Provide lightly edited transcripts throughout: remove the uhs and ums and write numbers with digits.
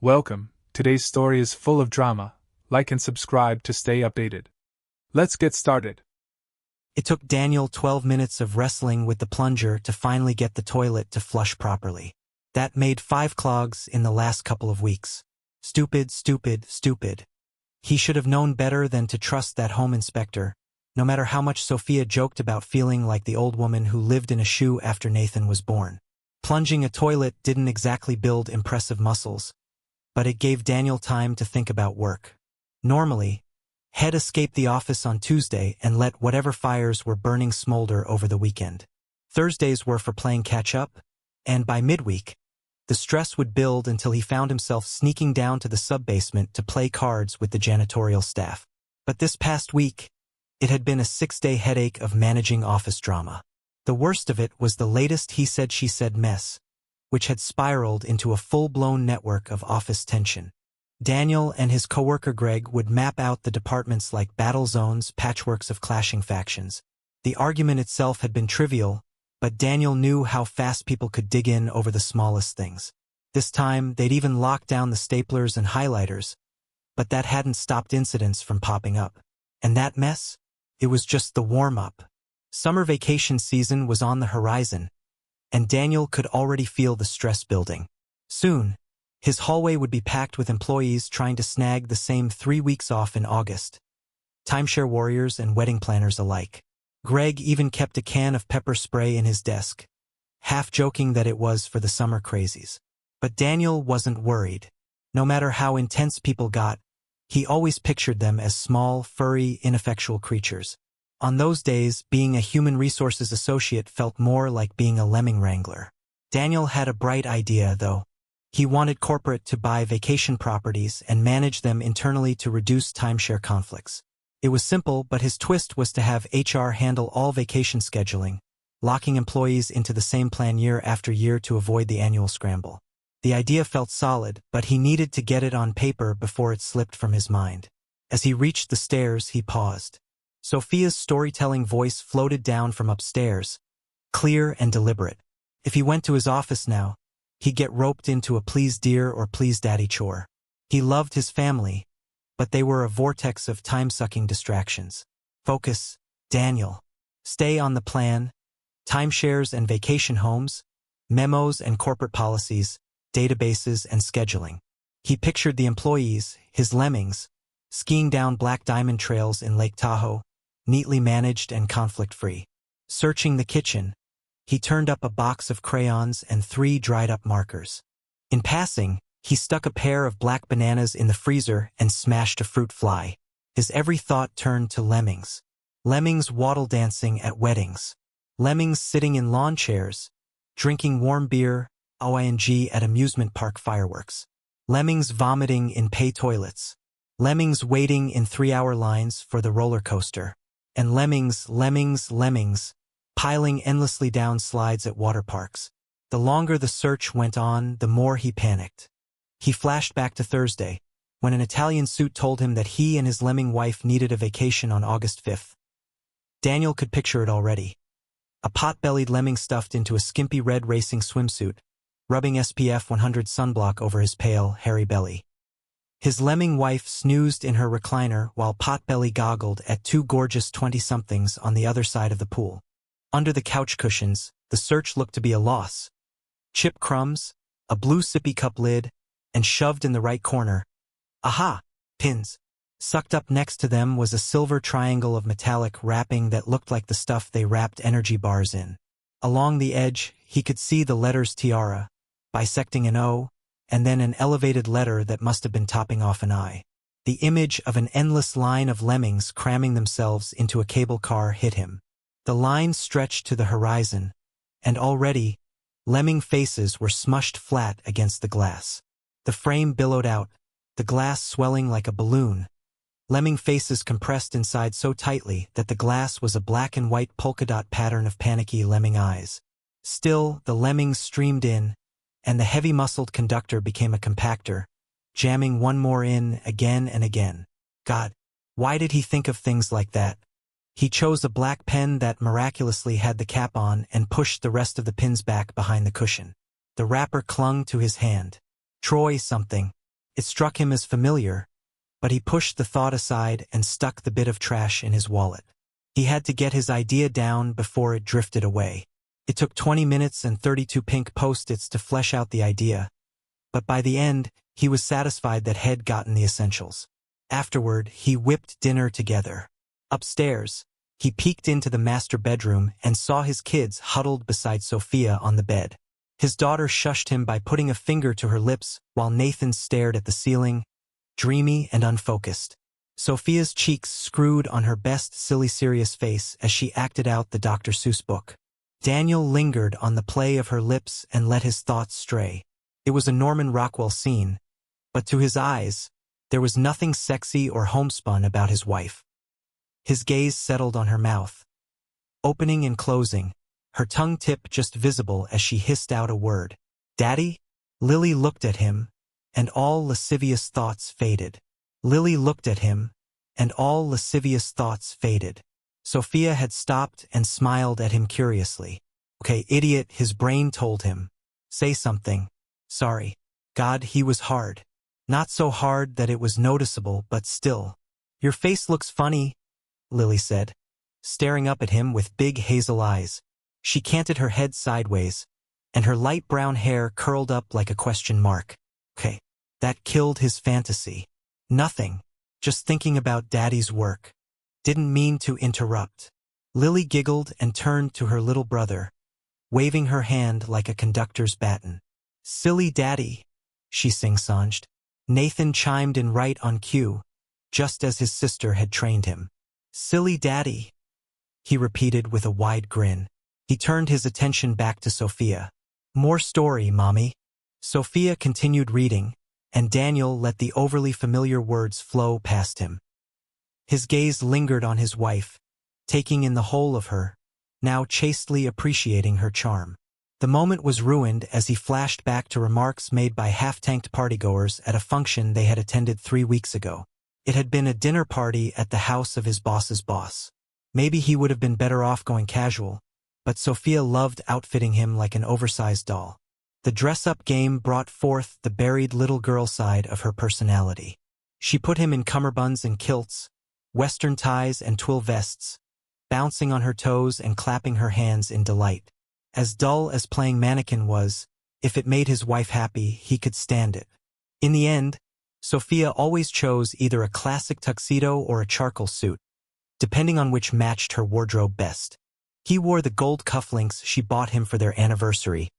Welcome, today's story is full of drama. Like and subscribe to stay updated. Let's get started. It took Daniel 12 minutes of wrestling with the plunger to finally get the toilet to flush properly. That made 5 clogs in the last couple of weeks. Stupid, stupid, stupid. He should have known better than to trust that home inspector, no matter how much Sophia joked about feeling like the old woman who lived in a shoe after Nathan was born. Plunging a toilet didn't exactly build impressive muscles, but it gave Daniel time to think about work. Normally, Head escaped the office on Tuesday and let whatever fires were burning smolder over the weekend. Thursdays were for playing catch-up, and by midweek, the stress would build until he found himself sneaking down to the sub-basement to play cards with the janitorial staff. But this past week, it had been a 6-day headache of managing office drama. The worst of it was the latest he said she said mess, which had spiraled into a full-blown network of office tension. Daniel and his coworker Greg would map out the departments like battle zones, patchworks of clashing factions. The argument itself had been trivial, but Daniel knew how fast people could dig in over the smallest things. This time, they'd even locked down the staplers and highlighters, but that hadn't stopped incidents from popping up. And that mess? It was just the warm-up. Summer vacation season was on the horizon, and Daniel could already feel the stress building. Soon, his hallway would be packed with employees trying to snag the same 3 weeks off in August. Timeshare warriors and wedding planners alike. Greg even kept a can of pepper spray in his desk, half joking that it was for the summer crazies. But Daniel wasn't worried. No matter how intense people got, he always pictured them as small, furry, ineffectual creatures. On those days, being a human resources associate felt more like being a lemming wrangler. Daniel had a bright idea, though. He wanted corporate to buy vacation properties and manage them internally to reduce timeshare conflicts. It was simple, but his twist was to have HR handle all vacation scheduling, locking employees into the same plan year after year to avoid the annual scramble. The idea felt solid, but he needed to get it on paper before it slipped from his mind. As he reached the stairs, he paused. Sophia's storytelling voice floated down from upstairs, clear and deliberate. If he went to his office now, he'd get roped into a please dear or please daddy chore. He loved his family, but they were a vortex of time-sucking distractions. Focus, Daniel. Stay on the plan. Timeshares and vacation homes, memos and corporate policies, databases and scheduling. He pictured the employees, his lemmings, skiing down black diamond trails in Lake Tahoe, neatly managed and conflict-free. Searching the kitchen, he turned up a box of crayons and 3 dried-up markers. In passing, he stuck a pair of black bananas in the freezer and smashed a fruit fly. His every thought turned to lemmings. Lemmings waddle dancing at weddings. Lemmings sitting in lawn chairs, drinking warm beer, OING at amusement park fireworks. Lemmings vomiting in pay toilets. Lemmings waiting in 3-hour lines for the roller coaster. And lemmings, piling endlessly down slides at water parks. The longer the search went on, the more he panicked. He flashed back to Thursday, when an Italian suit told him that he and his lemming wife needed a vacation on August 5th. Daniel could picture it already. A pot-bellied lemming stuffed into a skimpy red racing swimsuit, rubbing SPF 100 sunblock over his pale, hairy belly. His lemming wife snoozed in her recliner while Potbelly goggled at 2 gorgeous 20-somethings on the other side of the pool. Under the couch cushions, the search looked to be a loss. Chip crumbs, a blue sippy cup lid, and shoved in the right corner. Aha! Pins. Sucked up next to them was a silver triangle of metallic wrapping that looked like the stuff they wrapped energy bars in. Along the edge, he could see the letters tiara, bisecting an O, and then an elevated letter that must have been topping off an I. The image of an endless line of lemmings cramming themselves into a cable car hit him. The line stretched to the horizon, and already, lemming faces were smushed flat against the glass. The frame billowed out, the glass swelling like a balloon. Lemming faces compressed inside so tightly that the glass was a black and white polka dot pattern of panicky lemming eyes. Still, the lemmings streamed in, and the heavy-muscled conductor became a compactor, jamming one more in again and again. God, why did he think of things like that? He chose a black pen that miraculously had the cap on and pushed the rest of the pins back behind the cushion. The wrapper clung to his hand. Troy something. It struck him as familiar, but he pushed the thought aside and stuck the bit of trash in his wallet. He had to get his idea down before it drifted away. It took 20 minutes and 32 pink post-its to flesh out the idea, but by the end, he was satisfied that he'd gotten the essentials. Afterward, he whipped dinner together. Upstairs, he peeked into the master bedroom and saw his kids huddled beside Sophia on the bed. His daughter shushed him by putting a finger to her lips while Nathan stared at the ceiling, dreamy and unfocused. Sophia's cheeks screwed on her best silly serious face as she acted out the Dr. Seuss book. Daniel lingered on the play of her lips and let his thoughts stray. It was a Norman Rockwell scene, but to his eyes, there was nothing sexy or homespun about his wife. His gaze settled on her mouth, opening and closing, her tongue tip just visible as she hissed out a word. "Daddy?" Lily looked at him, and all lascivious thoughts faded. Lily looked at him, and all lascivious thoughts faded. Sophia had stopped and smiled at him curiously. "Okay, idiot," his brain told him. "Say something." "Sorry." God, he was hard. Not so hard that it was noticeable, but still. "Your face looks funny," Lily said, staring up at him with big hazel eyes. She canted her head sideways, and her light brown hair curled up like a question mark. Okay, that killed his fantasy. Nothing, just thinking about Daddy's work. Didn't mean to interrupt. Lily giggled and turned to her little brother, waving her hand like a conductor's baton. "Silly Daddy," she sing-songed. Nathan chimed in right on cue, just as his sister had trained him. "Silly Daddy," he repeated with a wide grin. He turned his attention back to Sophia. "More story, Mommy." Sophia continued reading, and Daniel let the overly familiar words flow past him. His gaze lingered on his wife, taking in the whole of her, now chastely appreciating her charm. The moment was ruined as he flashed back to remarks made by half-tanked partygoers at a function they had attended 3 weeks ago. It had been a dinner party at the house of his boss's boss. Maybe he would have been better off going casual, but Sophia loved outfitting him like an oversized doll. The dress-up game brought forth the buried little girl side of her personality. She put him in cummerbunds and kilts, western ties and twill vests, bouncing on her toes and clapping her hands in delight. As dull as playing mannequin was, if it made his wife happy, he could stand it. In the end, Sophia always chose either a classic tuxedo or a charcoal suit, depending on which matched her wardrobe best. He wore the gold cufflinks she bought him for their anniversary,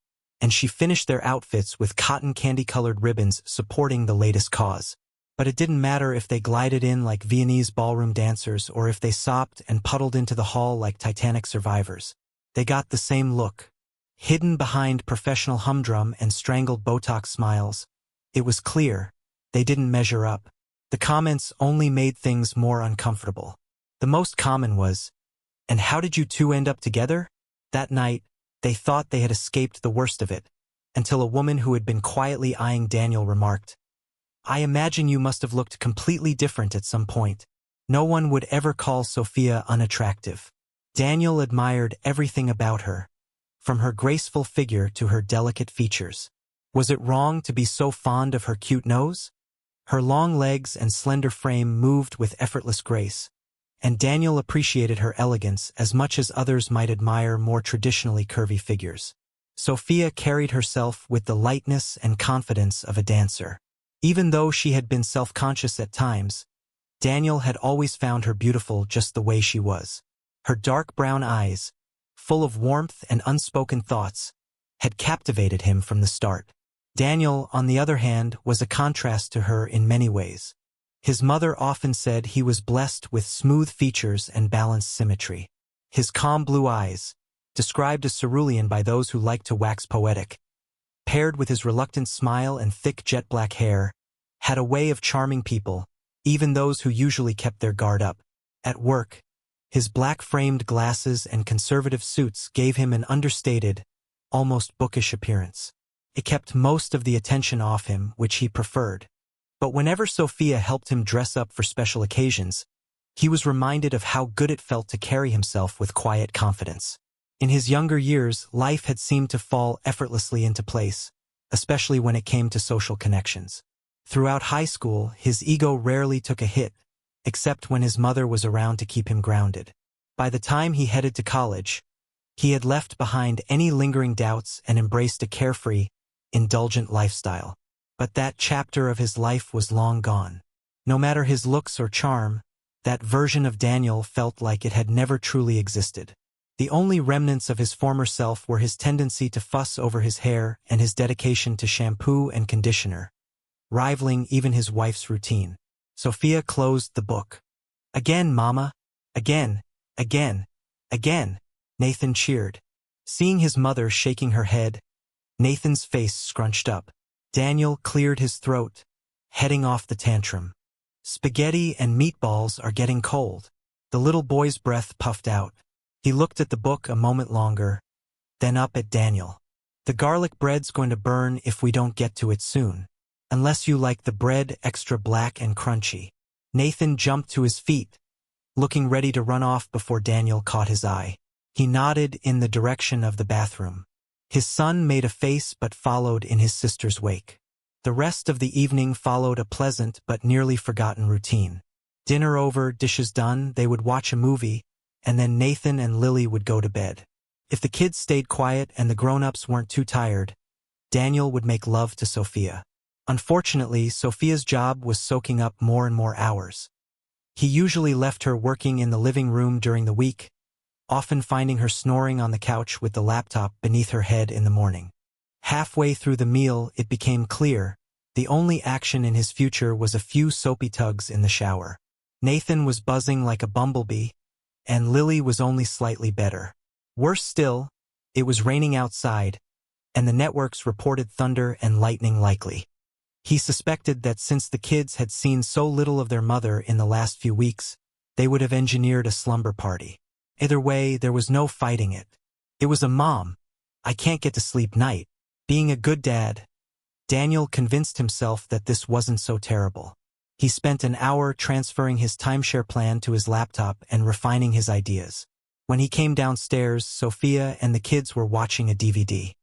and she finished their outfits with cotton candy-colored ribbons supporting the latest cause. But it didn't matter if they glided in like Viennese ballroom dancers or if they sopped and puddled into the hall like Titanic survivors. They got the same look. Hidden behind professional humdrum and strangled Botox smiles, it was clear they didn't measure up. The comments only made things more uncomfortable. The most common was, "And how did you two end up together?" That night, they thought they had escaped the worst of it, until a woman who had been quietly eyeing Daniel remarked, "I imagine you must have looked completely different at some point." No one would ever call Sophia unattractive. Daniel admired everything about her, from her graceful figure to her delicate features. Was it wrong to be so fond of her cute nose? Her long legs and slender frame moved with effortless grace, and Daniel appreciated her elegance as much as others might admire more traditionally curvy figures. Sophia carried herself with the lightness and confidence of a dancer. Even though she had been self-conscious at times, Daniel had always found her beautiful just the way she was. Her dark brown eyes, full of warmth and unspoken thoughts, had captivated him from the start. Daniel, on the other hand, was a contrast to her in many ways. His mother often said he was blessed with smooth features and balanced symmetry. His calm blue eyes, described as cerulean by those who liked to wax poetic, paired with his reluctant smile and thick jet-black hair, had a way of charming people, even those who usually kept their guard up. At work, his black-framed glasses and conservative suits gave him an understated, almost bookish appearance. It kept most of the attention off him, which he preferred. But whenever Sophia helped him dress up for special occasions, he was reminded of how good it felt to carry himself with quiet confidence. In his younger years, life had seemed to fall effortlessly into place, especially when it came to social connections. Throughout high school, his ego rarely took a hit, except when his mother was around to keep him grounded. By the time he headed to college, he had left behind any lingering doubts and embraced a carefree, indulgent lifestyle. But that chapter of his life was long gone. No matter his looks or charm, that version of Daniel felt like it had never truly existed. The only remnants of his former self were his tendency to fuss over his hair and his dedication to shampoo and conditioner, rivaling even his wife's routine. Sophia closed the book. "Again, Mama. Again, again, again," Nathan cheered. Seeing his mother shaking her head, Nathan's face scrunched up. Daniel cleared his throat, heading off the tantrum. "Spaghetti and meatballs are getting cold." The little boy's breath puffed out. He looked at the book a moment longer, then up at Daniel. "The garlic bread's going to burn if we don't get to it soon. Unless you like the bread extra black and crunchy." Nathan jumped to his feet, looking ready to run off before Daniel caught his eye. He nodded in the direction of the bathroom. His son made a face but followed in his sister's wake. The rest of the evening followed a pleasant but nearly forgotten routine. Dinner over, dishes done, they would watch a movie, and then Nathan and Lily would go to bed. If the kids stayed quiet and the grown-ups weren't too tired, Daniel would make love to Sophia. Unfortunately, Sophia's job was soaking up more and more hours. He usually left her working in the living room during the week, often finding her snoring on the couch with the laptop beneath her head in the morning. Halfway through the meal, it became clear the only action in his future was a few soapy tugs in the shower. Nathan was buzzing like a bumblebee, and Lily was only slightly better. Worse still, it was raining outside, and the networks reported thunder and lightning likely. He suspected that since the kids had seen so little of their mother in the last few weeks, they would have engineered a slumber party. Either way, there was no fighting it. It was a "Mom, I can't get to sleep" night. Being a good dad, Daniel convinced himself that this wasn't so terrible. He spent an hour transferring his timeshare plan to his laptop and refining his ideas. When he came downstairs, Sophia and the kids were watching a DVD.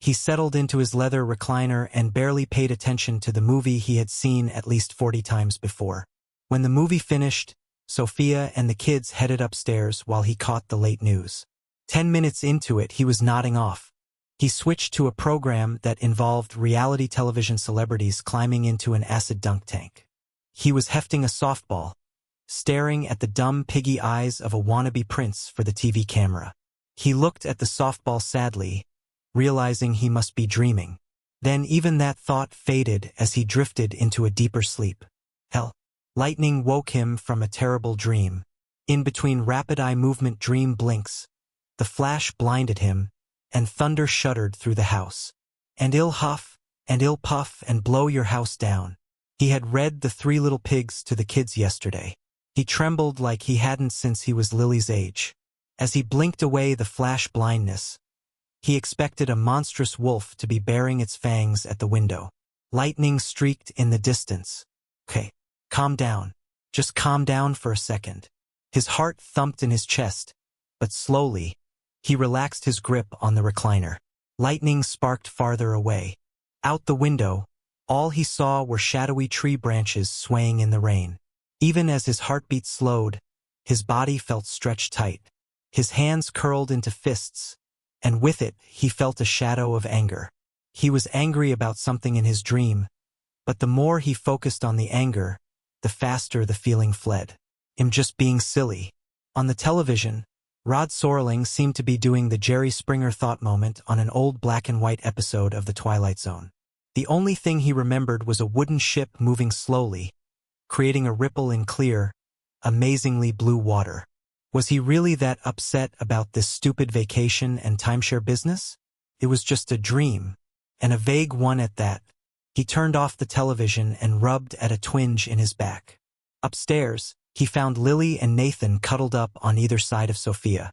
He settled into his leather recliner and barely paid attention to the movie he had seen at least 40 times before. When the movie finished, Sophia and the kids headed upstairs while he caught the late news. 10 minutes into it, he was nodding off. He switched to a program that involved reality television celebrities climbing into an acid dunk tank. He was hefting a softball, staring at the dumb piggy eyes of a wannabe prince for the TV camera. He looked at the softball sadly, realizing he must be dreaming. Then even that thought faded as he drifted into a deeper sleep. Hell, lightning woke him from a terrible dream. In between rapid eye movement dream blinks, the flash blinded him, and thunder shuddered through the house. "And ill huff, and ill puff, and blow your house down." He had read The Three Little Pigs to the kids yesterday. He trembled like he hadn't since he was Lily's age. As he blinked away the flash blindness, he expected a monstrous wolf to be baring its fangs at the window. Lightning streaked in the distance. "Okay, calm down. Just calm down for a second." His heart thumped in his chest, but slowly, he relaxed his grip on the recliner. Lightning sparked farther away. Out the window, all he saw were shadowy tree branches swaying in the rain. Even as his heartbeat slowed, his body felt stretched tight. His hands curled into fists, and with it, he felt a shadow of anger. He was angry about something in his dream, but the more he focused on the anger, the faster the feeling fled. Him just being silly. On the television, Rod Serling seemed to be doing the Jerry Springer thought moment on an old black-and-white episode of The Twilight Zone. The only thing he remembered was a wooden ship moving slowly, creating a ripple in clear, amazingly blue water. Was he really that upset about this stupid vacation and timeshare business? It was just a dream, and a vague one at that. He turned off the television and rubbed at a twinge in his back. Upstairs, he found Lily and Nathan cuddled up on either side of Sophia.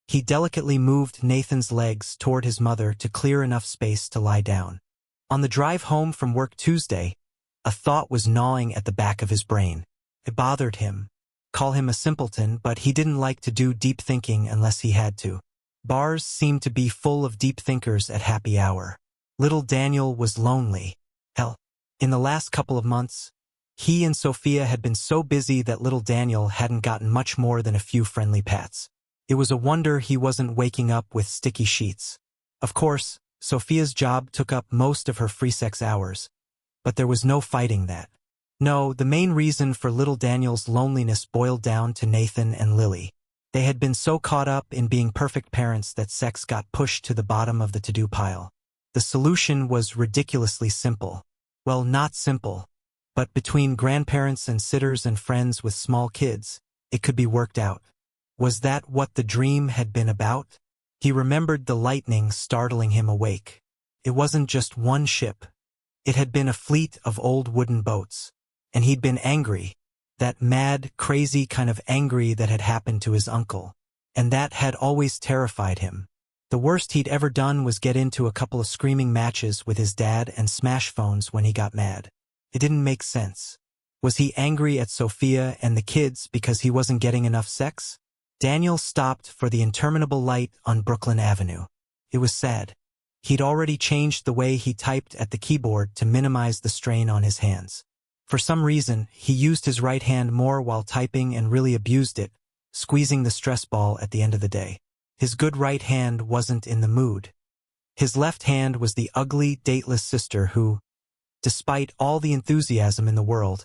He delicately moved Nathan's legs toward his mother to clear enough space to lie down. On the drive home from work Tuesday, a thought was gnawing at the back of his brain. It bothered him. Call him a simpleton, but he didn't like to do deep thinking unless he had to. Bars seemed to be full of deep thinkers at happy hour. Little Daniel was lonely. Hell, In the last couple of months, he and Sophia had been so busy that little Daniel hadn't gotten much more than a few friendly pats. It was a wonder he wasn't waking up with sticky sheets. Of course, Sophia's job took up most of her free sex hours, but there was no fighting that. No, the main reason for little Daniel's loneliness boiled down to Nathan and Lily. They had been so caught up in being perfect parents that sex got pushed to the bottom of the to-do pile. The solution was ridiculously simple. Well, not simple, but between grandparents and sitters and friends with small kids, it could be worked out. Was that what the dream had been about? He remembered the lightning startling him awake. It wasn't just one ship. It had been a fleet of old wooden boats. And he'd been angry. That mad, crazy kind of angry that had happened to his uncle. And that had always terrified him. The worst he'd ever done was get into a couple of screaming matches with his dad and smash phones when he got mad. It didn't make sense. Was he angry at Sophia and the kids because he wasn't getting enough sex? Daniel stopped for the interminable light on Brooklyn Avenue. It was sad. He'd already changed the way he typed at the keyboard to minimize the strain on his hands. For some reason, he used his right hand more while typing and really abused it, squeezing the stress ball at the end of the day. His good right hand wasn't in the mood. His left hand was the ugly, dateless sister who, despite all the enthusiasm in the world,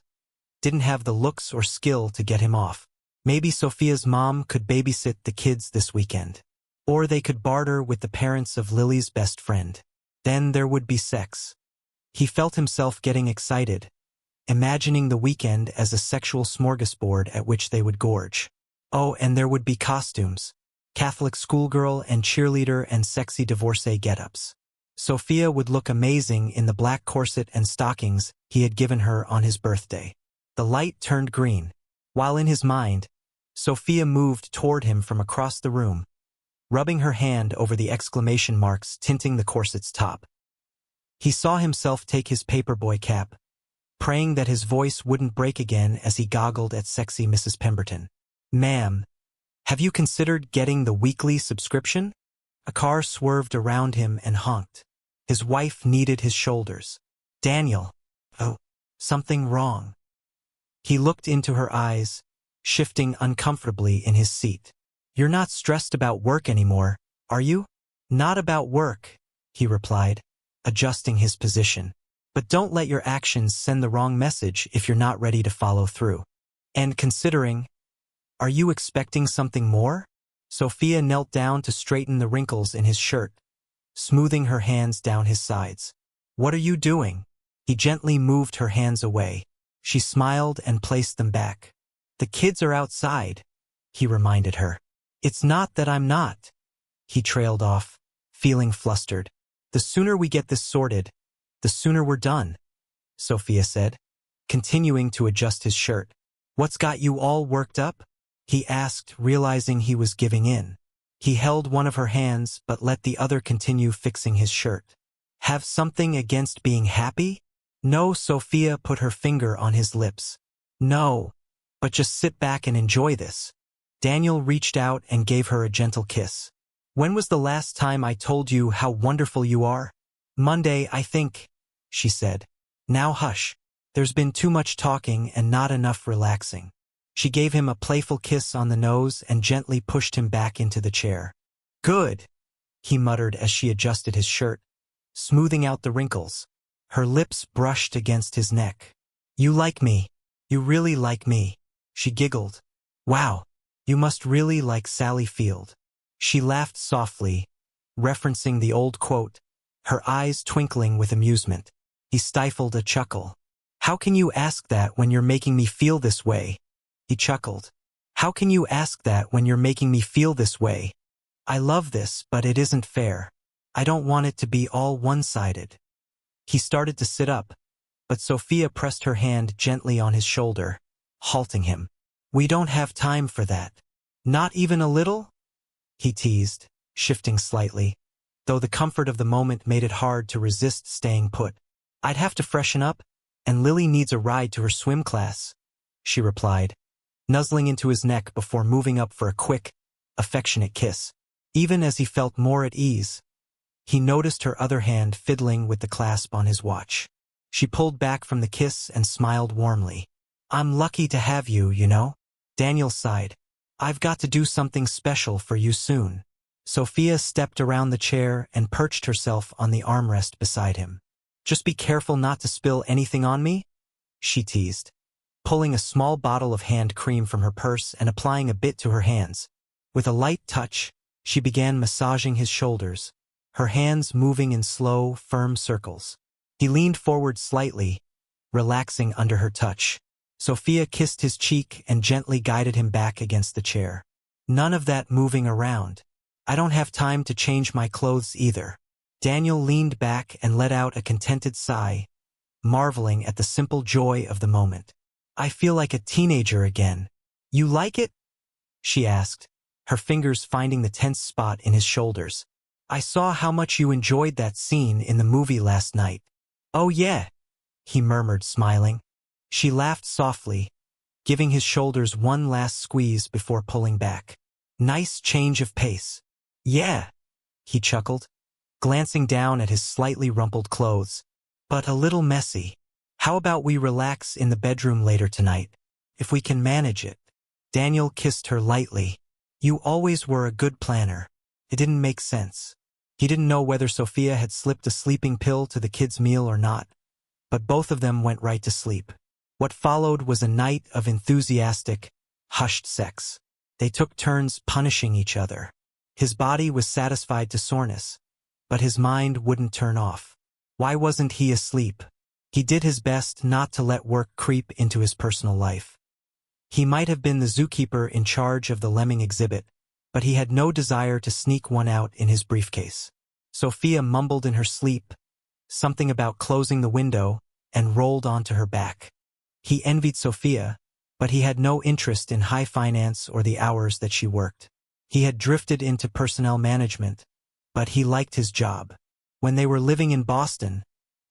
didn't have the looks or skill to get him off. Maybe Sophia's mom could babysit the kids this weekend. Or they could barter with the parents of Lily's best friend. Then there would be sex. He felt himself getting excited, imagining the weekend as a sexual smorgasbord at which they would gorge. Oh, and there would be costumes. Catholic schoolgirl and cheerleader and sexy divorcee get-ups. Sophia would look amazing in the black corset and stockings he had given her on his birthday. The light turned green. While in his mind, Sophia moved toward him from across the room, rubbing her hand over the exclamation marks tinting the corset's top. He saw himself take his paperboy cap, praying that his voice wouldn't break again as he goggled at sexy Mrs. Pemberton. "Ma'am, have you considered getting the weekly subscription?" A car swerved around him and honked. His wife kneaded his shoulders. "Daniel, oh, something wrong." He looked into her eyes, shifting uncomfortably in his seat. "You're not stressed about work anymore, are you?" "Not about work," he replied, adjusting his position. "But don't let your actions send the wrong message if you're not ready to follow through. And considering, are you expecting something more?" Sophia knelt down to straighten the wrinkles in his shirt, smoothing her hands down his sides. "What are you doing?" He gently moved her hands away. She smiled and placed them back. "The kids are outside," he reminded her. "It's not that I'm not." He trailed off, feeling flustered. "The sooner we get this sorted, the sooner we're done," Sophia said, continuing to adjust his shirt. "What's got you all worked up?" he asked, realizing he was giving in. He held one of her hands but let the other continue fixing his shirt. "Have something against being happy?" "No," Sophia put her finger on his lips. "No, but just sit back and enjoy this." Daniel reached out and gave her a gentle kiss. "When was the last time I told you how wonderful you are?" "Monday, I think," she said. "Now hush. There's been too much talking and not enough relaxing." She gave him a playful kiss on the nose and gently pushed him back into the chair. "Good," he muttered as she adjusted his shirt, smoothing out the wrinkles. Her lips brushed against his neck. "You like me. You really like me," she giggled. "Wow, you must really like Sally Field." She laughed softly, referencing the old quote, her eyes twinkling with amusement. He stifled a chuckle. "How can you ask that when you're making me feel this way?" He chuckled. "How can you ask that when you're making me feel this way? I love this, but it isn't fair. I don't want it to be all one-sided." He started to sit up, but Sophia pressed her hand gently on his shoulder, halting him. "We don't have time for that." "Not even a little?" he teased, shifting slightly, though the comfort of the moment made it hard to resist staying put. "I'd have to freshen up, and Lily needs a ride to her swim class," she replied, nuzzling into his neck before moving up for a quick, affectionate kiss. Even as he felt more at ease, he noticed her other hand fiddling with the clasp on his watch. She pulled back from the kiss and smiled warmly. I'm lucky to have you, you know? Daniel sighed. I've got to do something special for you soon. Sophia stepped around the chair and perched herself on the armrest beside him. Just be careful not to spill anything on me, she teased, pulling a small bottle of hand cream from her purse and applying a bit to her hands. With a light touch, she began massaging his shoulders, her hands moving in slow, firm circles. He leaned forward slightly, relaxing under her touch. Sophia kissed his cheek and gently guided him back against the chair. None of that moving around. I don't have time to change my clothes either. Daniel leaned back and let out a contented sigh, marveling at the simple joy of the moment. I feel like a teenager again. You like it? She asked, her fingers finding the tense spot in his shoulders. I saw how much you enjoyed that scene in the movie last night. Oh yeah, he murmured, smiling. She laughed softly, giving his shoulders one last squeeze before pulling back. Nice change of pace. Yeah, he chuckled, glancing down at his slightly rumpled clothes. But a little messy. How about we relax in the bedroom later tonight, if we can manage it? Daniel kissed her lightly. You always were a good planner. It didn't make sense. He didn't know whether Sophia had slipped a sleeping pill to the kids' meal or not, but both of them went right to sleep. What followed was a night of enthusiastic, hushed sex. They took turns punishing each other. His body was satisfied to soreness, but his mind wouldn't turn off. Why wasn't he asleep? He did his best not to let work creep into his personal life. He might have been the zookeeper in charge of the lemming exhibit, but he had no desire to sneak one out in his briefcase. Sophia mumbled in her sleep, something about closing the window, and rolled onto her back. He envied Sophia, but he had no interest in high finance or the hours that she worked. He had drifted into personnel management, but he liked his job. When they were living in Boston,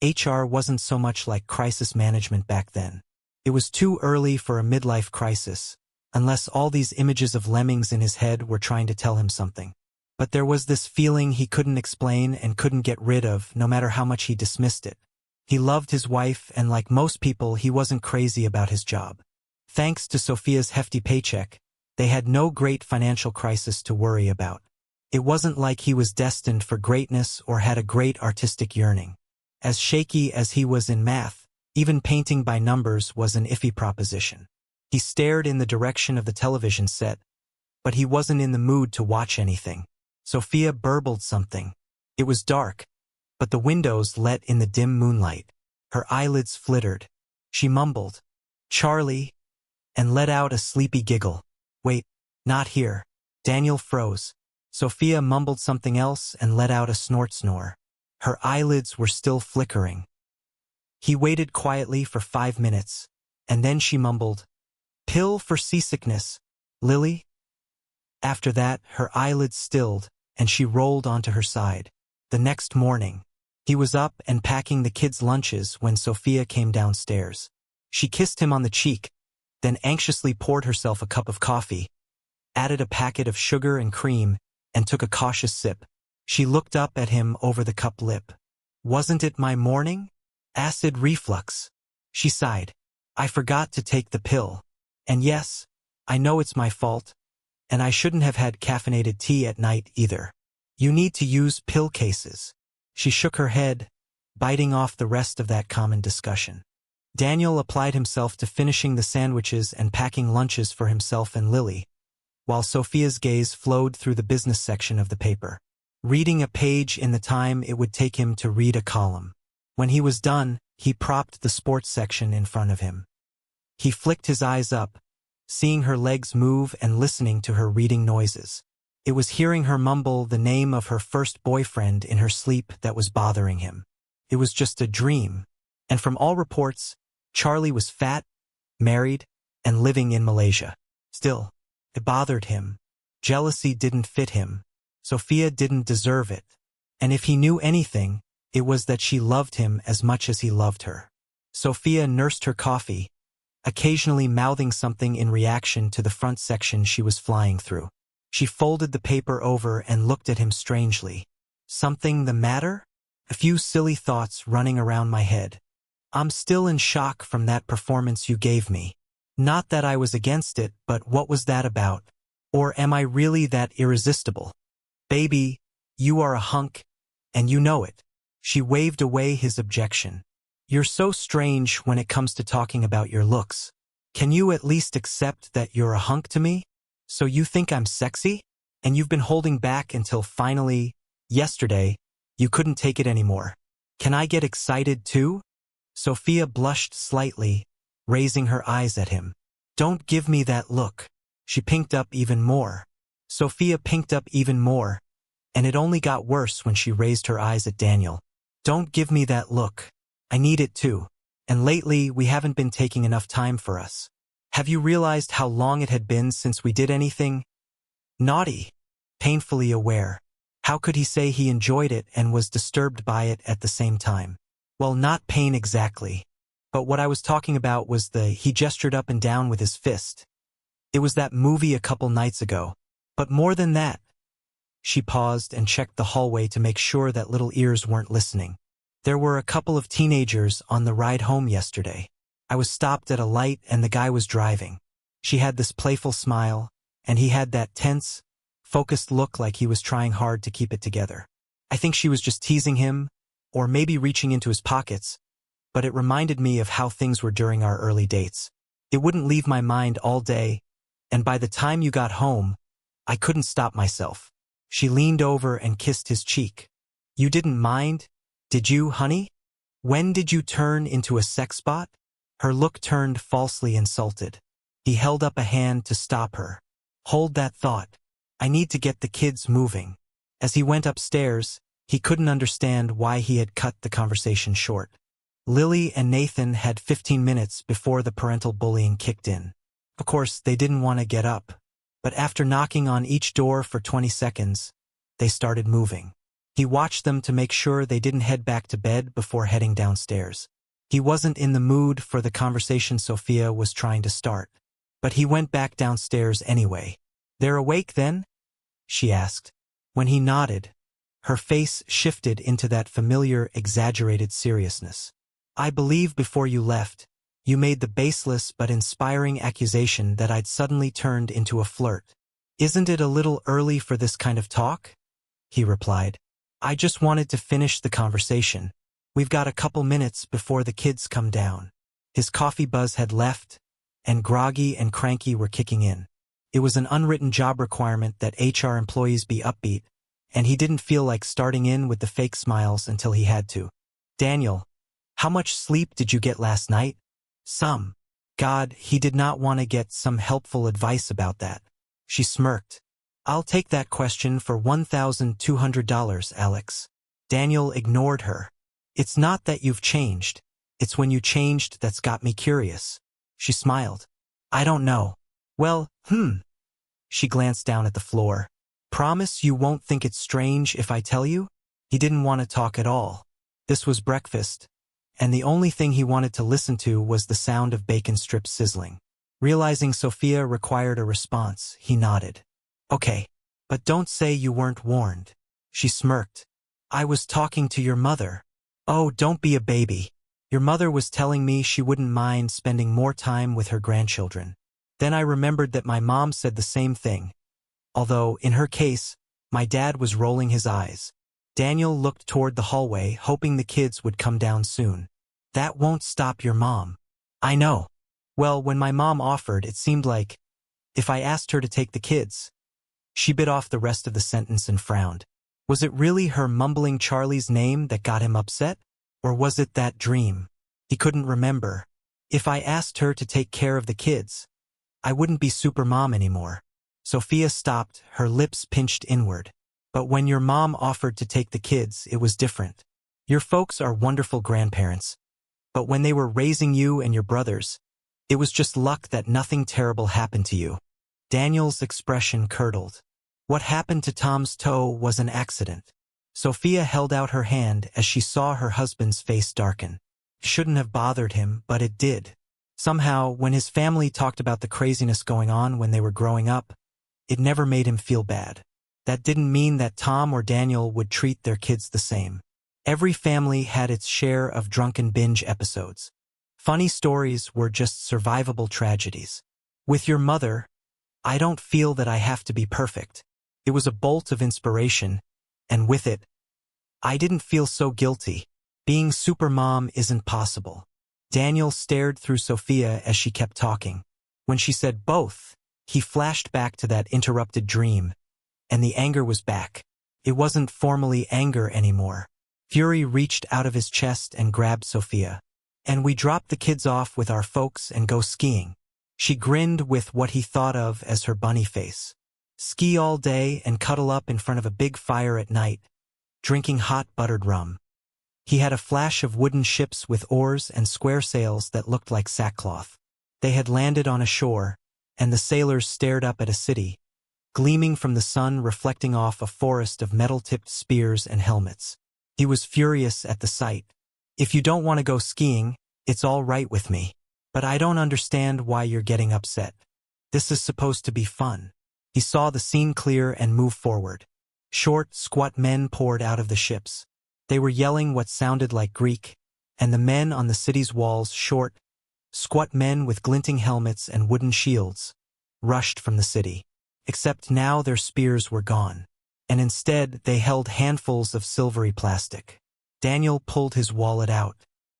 HR wasn't so much like crisis management back then. It was too early for a midlife crisis, unless all these images of lemmings in his head were trying to tell him something. But there was this feeling he couldn't explain and couldn't get rid of, no matter how much he dismissed it. He loved his wife, and like most people, he wasn't crazy about his job. Thanks to Sophia's hefty paycheck, they had no great financial crisis to worry about. It wasn't like he was destined for greatness or had a great artistic yearning. As shaky as he was in math, even painting by numbers was an iffy proposition. He stared in the direction of the television set, but he wasn't in the mood to watch anything. Sophia burbled something. It was dark, but the windows let in the dim moonlight. Her eyelids flittered. She mumbled, "Charlie," and let out a sleepy giggle. Wait, not here. Daniel froze. Sophia mumbled something else and let out a snort-snore. Her eyelids were still flickering. He waited quietly for 5 minutes, and then she mumbled, "Pill for seasickness, Lily?" After that, her eyelids stilled, and she rolled onto her side. The next morning, he was up and packing the kids' lunches when Sophia came downstairs. She kissed him on the cheek, then anxiously poured herself a cup of coffee, added a packet of sugar and cream, and took a cautious sip. She looked up at him over the cupped lip. "Wasn't it my morning? Acid reflux." She sighed. "I forgot to take the pill. And yes, I know it's my fault, and I shouldn't have had caffeinated tea at night either. You need to use pill cases." She shook her head, biting off the rest of that common discussion. Daniel applied himself to finishing the sandwiches and packing lunches for himself and Lily, while Sophia's gaze flowed through the business section of the paper, reading a page in the time it would take him to read a column. When he was done, he propped the sports section in front of him. He flicked his eyes up, seeing her legs move and listening to her reading noises. It was hearing her mumble the name of her first boyfriend in her sleep that was bothering him. It was just a dream, and from all reports, Charlie was fat, married, and living in Malaysia. Still, it bothered him. Jealousy didn't fit him. Sophia didn't deserve it. And if he knew anything, it was that she loved him as much as he loved her. Sophia nursed her coffee, occasionally mouthing something in reaction to the front section she was flying through. She folded the paper over and looked at him strangely. "Something the matter?" "A few silly thoughts running around my head. I'm still in shock from that performance you gave me. Not that I was against it, but what was that about? Or am I really that irresistible? Baby, you are a hunk, and you know it. She waved away his objection. You're so strange when it comes to talking about your looks. Can you at least accept that you're a hunk to me? So you think I'm sexy? And you've been holding back until finally, yesterday, you couldn't take it anymore. Can I get excited too? Sophia blushed slightly, raising her eyes at him. Don't give me that look. She pinked up even more. Sophia pinked up even more, and it only got worse when she raised her eyes at Daniel. Don't give me that look. I need it too. And lately, we haven't been taking enough time for us. Have you realized how long it had been since we did anything naughty? Painfully aware. How could he say he enjoyed it and was disturbed by it at the same time? Well, not pain exactly. But what I was talking about was he gestured up and down with his fist. It was that movie a couple nights ago. But more than that. She paused and checked the hallway to make sure that little ears weren't listening. There were a couple of teenagers on the ride home yesterday. I was stopped at a light and the guy was driving. She had this playful smile, and he had that tense, focused look like he was trying hard to keep it together. I think she was just teasing him, or maybe reaching into his pockets, but it reminded me of how things were during our early dates. It wouldn't leave my mind all day, and by the time you got home, I couldn't stop myself. She leaned over and kissed his cheek. You didn't mind, did you, honey? When did you turn into a sex bot? Her look turned falsely insulted. He held up a hand to stop her. Hold that thought. I need to get the kids moving. As he went upstairs, he couldn't understand why he had cut the conversation short. Lily and Nathan had 15 minutes before the parental bullying kicked in. Of course, they didn't want to get up, but after knocking on each door for 20 seconds, they started moving. He watched them to make sure they didn't head back to bed before heading downstairs. He wasn't in the mood for the conversation Sophia was trying to start, but he went back downstairs anyway. They're awake then? She asked. When he nodded, her face shifted into that familiar, exaggerated seriousness. I believe before you left, you made the baseless but inspiring accusation that I'd suddenly turned into a flirt. Isn't it a little early for this kind of talk? He replied. I just wanted to finish the conversation. We've got a couple minutes before the kids come down. His coffee buzz had left, and groggy and cranky were kicking in. It was an unwritten job requirement that HR employees be upbeat, and he didn't feel like starting in with the fake smiles until he had to. Daniel, how much sleep did you get last night? Some. God, he did not want to get some helpful advice about that. She smirked. I'll take that question for $1,200, Alex. Daniel ignored her. It's not that you've changed. It's when you changed that's got me curious. She smiled. I don't know. Well, She glanced down at the floor. Promise you won't think it's strange if I tell you? He didn't want to talk at all. This was breakfast, and the only thing he wanted to listen to was the sound of bacon strips sizzling. Realizing Sophia required a response, he nodded. Okay, but don't say you weren't warned. She smirked. I was talking to your mother. Oh, don't be a baby. Your mother was telling me she wouldn't mind spending more time with her grandchildren. Then I remembered that my mom said the same thing. Although, in her case, my dad was rolling his eyes. Daniel looked toward the hallway, hoping the kids would come down soon. That won't stop your mom. I know. Well, when my mom offered, it seemed like, if I asked her to take the kids. She bit off the rest of the sentence and frowned. Was it really her mumbling Charlie's name that got him upset? Or was it that dream? He couldn't remember. If I asked her to take care of the kids, I wouldn't be Supermom anymore. Sophia stopped, her lips pinched inward. But when your mom offered to take the kids, it was different. Your folks are wonderful grandparents. But when they were raising you and your brothers, it was just luck that nothing terrible happened to you. Daniel's expression curdled. What happened to Tom's toe was an accident. Sophia held out her hand as she saw her husband's face darken. Shouldn't have bothered him, but it did. Somehow, when his family talked about the craziness going on when they were growing up, it never made him feel bad. That didn't mean that Tom or Daniel would treat their kids the same. Every family had its share of drunken binge episodes. Funny stories were just survivable tragedies. With your mother, I don't feel that I have to be perfect. It was a bolt of inspiration, and with it, I didn't feel so guilty. Being supermom isn't possible. Daniel stared through Sophia as she kept talking. When she said both, he flashed back to that interrupted dream, and the anger was back. It wasn't formally anger anymore. Fury reached out of his chest and grabbed Sophia. And we drop the kids off with our folks and go skiing. She grinned with what he thought of as her bunny face. Ski all day and cuddle up in front of a big fire at night, drinking hot buttered rum. He had a flash of wooden ships with oars and square sails that looked like sackcloth. They had landed on a shore, and the sailors stared up at a city, gleaming from the sun reflecting off a forest of metal-tipped spears and helmets. He was furious at the sight. If you don't want to go skiing, it's all right with me. But I don't understand why you're getting upset. This is supposed to be fun. He saw the scene clear and moved forward. Short, squat men poured out of the ships. They were yelling what sounded like Greek, and the men on the city's walls, short, squat men with glinting helmets and wooden shields, rushed from the city. Except now their spears were gone, and instead they held handfuls of silvery plastic. Daniel pulled his wallet out.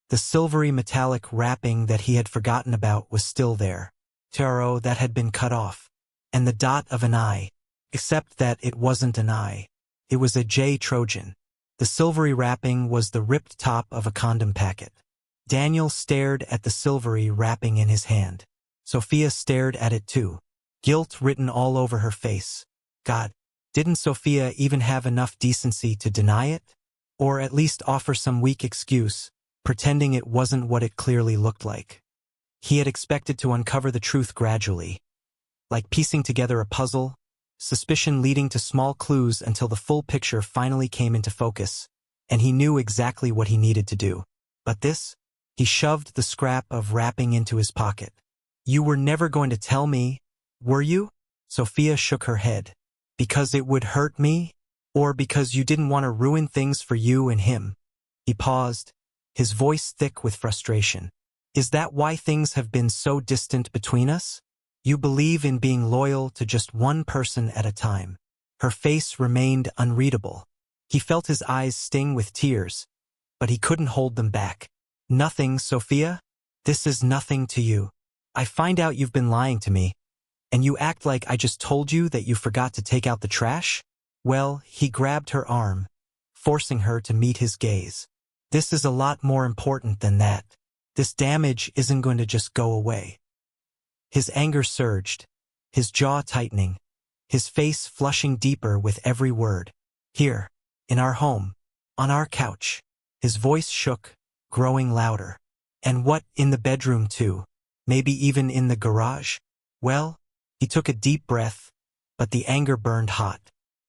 The silvery metallic wrapping that he had forgotten about was still there. Tarot that had been cut off. And the dot of an eye. Except that it wasn't an eye. It was a J Trojan. The silvery wrapping was the ripped top of a condom packet. Daniel stared at the silvery wrapping in his hand. Sophia stared at it too. Guilt written all over her face. God, didn't Sophia even have enough decency to deny it? Or at least offer some weak excuse, pretending it wasn't what it clearly looked like. He had expected to uncover the truth gradually, like piecing together a puzzle, suspicion leading to small clues until the full picture finally came into focus, and he knew exactly what he needed to do. But this? He shoved the scrap of wrapping into his pocket. You were never going to tell me, were you? Sophia shook her head. Because it would hurt me? Or because you didn't want to ruin things for you and him? He paused, his voice thick with frustration. Is that why things have been so distant between us? You believe in being loyal to just one person at a time. Her face remained unreadable. He felt his eyes sting with tears, but he couldn't hold them back. Nothing, Sophia? This is nothing to you. I find out you've been lying to me, and you act like I just told you that you forgot to take out the trash? Well, he grabbed her arm, forcing her to meet his gaze. This is a lot more important than that. This damage isn't going to just go away. His anger surged, his jaw tightening, his face flushing deeper with every word. Here, in our home, on our couch. His voice shook, growing louder. And what, in the bedroom too? Maybe even in the garage? Well, he took a deep breath, but the anger burned hot.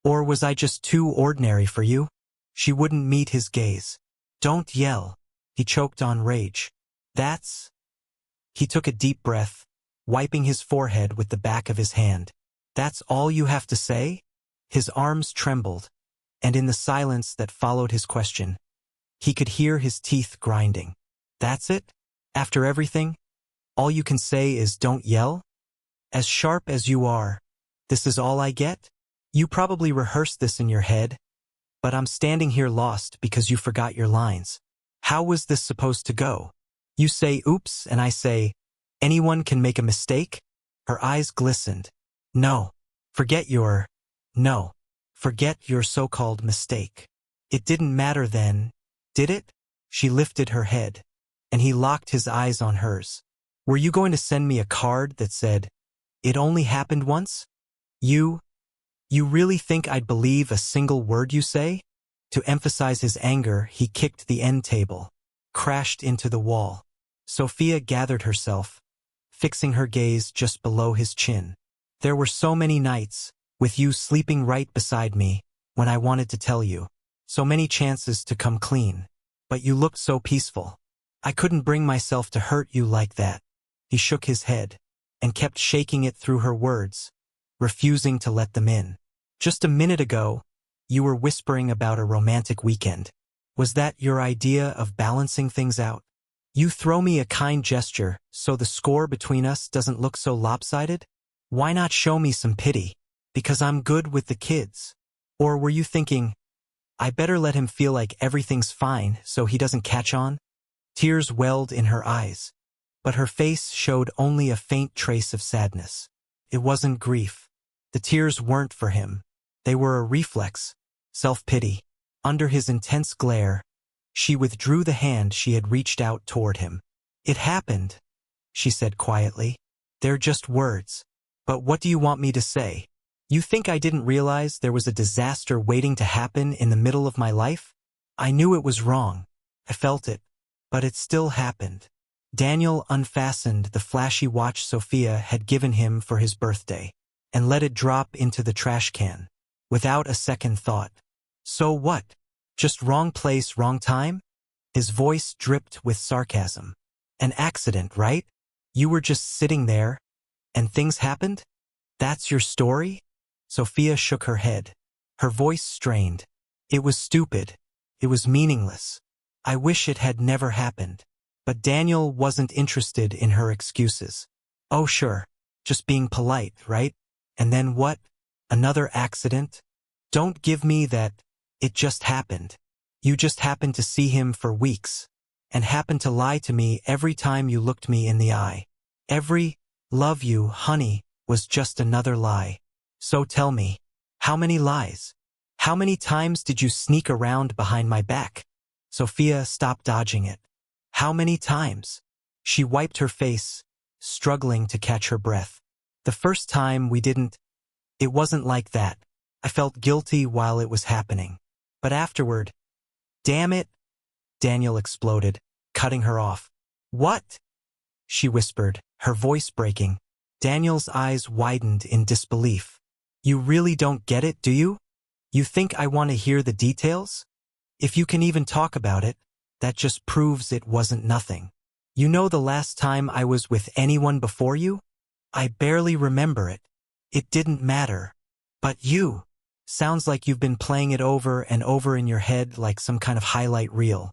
Or was I just too ordinary for you? She wouldn't meet his gaze. Don't yell. He choked on rage. That's... He took a deep breath, wiping his forehead with the back of his hand. That's all you have to say? His arms trembled, and in the silence that followed his question, he could hear his teeth grinding. That's it? After everything? All you can say is don't yell? As sharp as you are, this is all I get? You probably rehearsed this in your head, but I'm standing here lost because you forgot your lines. How was this supposed to go? You say oops and I say, anyone can make a mistake? Her eyes glistened. No, forget your so-called mistake. It didn't matter then, did it? She lifted her head, and he locked his eyes on hers. Were you going to send me a card that said, it only happened once? You really think I'd believe a single word you say? To emphasize his anger, he kicked the end table, crashed into the wall. Sophia gathered herself, fixing her gaze just below his chin. There were so many nights, with you sleeping right beside me, when I wanted to tell you. So many chances to come clean. But you looked so peaceful. I couldn't bring myself to hurt you like that. He shook his head, and kept shaking it through her words, refusing to let them in. Just a minute ago, you were whispering about a romantic weekend. Was that your idea of balancing things out? You throw me a kind gesture so the score between us doesn't look so lopsided? Why not show me some pity? Because I'm good with the kids. Or were you thinking, I better let him feel like everything's fine so he doesn't catch on? Tears welled in her eyes, but her face showed only a faint trace of sadness. It wasn't grief. The tears weren't for him. They were a reflex, self-pity. Under his intense glare, she withdrew the hand she had reached out toward him. It happened, she said quietly. They're just words. But what do you want me to say? You think I didn't realize there was a disaster waiting to happen in the middle of my life? I knew it was wrong. I felt it. But it still happened. Daniel unfastened the flashy watch Sophia had given him for his birthday and let it drop into the trash can, without a second thought. So what? Just wrong place, wrong time? His voice dripped with sarcasm. An accident, right? You were just sitting there, and things happened? That's your story? Sophia shook her head. Her voice strained. It was stupid. It was meaningless. I wish it had never happened. But Daniel wasn't interested in her excuses. Oh sure, just being polite, right? And then what? Another accident? Don't give me that it just happened. You just happened to see him for weeks, and happened to lie to me every time you looked me in the eye. Every love you, honey, was just another lie. So tell me, how many lies? How many times did you sneak around behind my back? Sophia stopped dodging it. How many times? She wiped her face, struggling to catch her breath. The first time we didn't. It wasn't like that. I felt guilty while it was happening. But afterward, damn it, Daniel exploded, cutting her off. What? She whispered, her voice breaking. Daniel's eyes widened in disbelief. You really don't get it, do you? You think I want to hear the details? If you can even talk about it, that just proves it wasn't nothing. You know the last time I was with anyone before you? I barely remember it. It didn't matter. But you. Sounds like you've been playing it over and over in your head like some kind of highlight reel.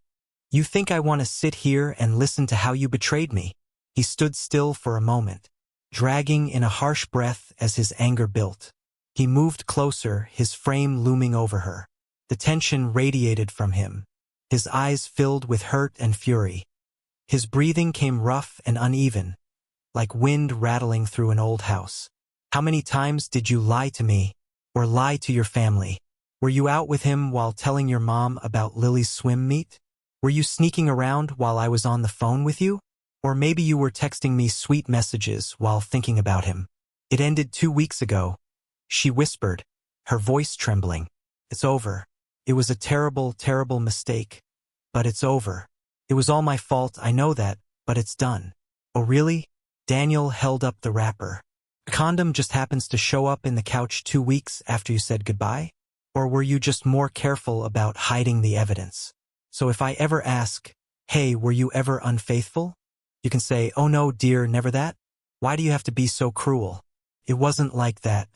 You think I want to sit here and listen to how you betrayed me? He stood still for a moment, dragging in a harsh breath as his anger built. He moved closer, his frame looming over her. The tension radiated from him. His eyes filled with hurt and fury. His breathing came rough and uneven, like wind rattling through an old house. How many times did you lie to me, or lie to your family? Were you out with him while telling your mom about Lily's swim meet? Were you sneaking around while I was on the phone with you? Or maybe you were texting me sweet messages while thinking about him. It ended 2 weeks ago. She whispered, her voice trembling. It's over. It was a terrible, terrible mistake. But it's over. It was all my fault, I know that, but it's done. Oh really? Daniel held up the wrapper. A condom just happens to show up in the couch 2 weeks after you said goodbye? Or were you just more careful about hiding the evidence? So if I ever ask, hey, were you ever unfaithful? You can say, oh no, dear, never that? Why do you have to be so cruel? It wasn't like that.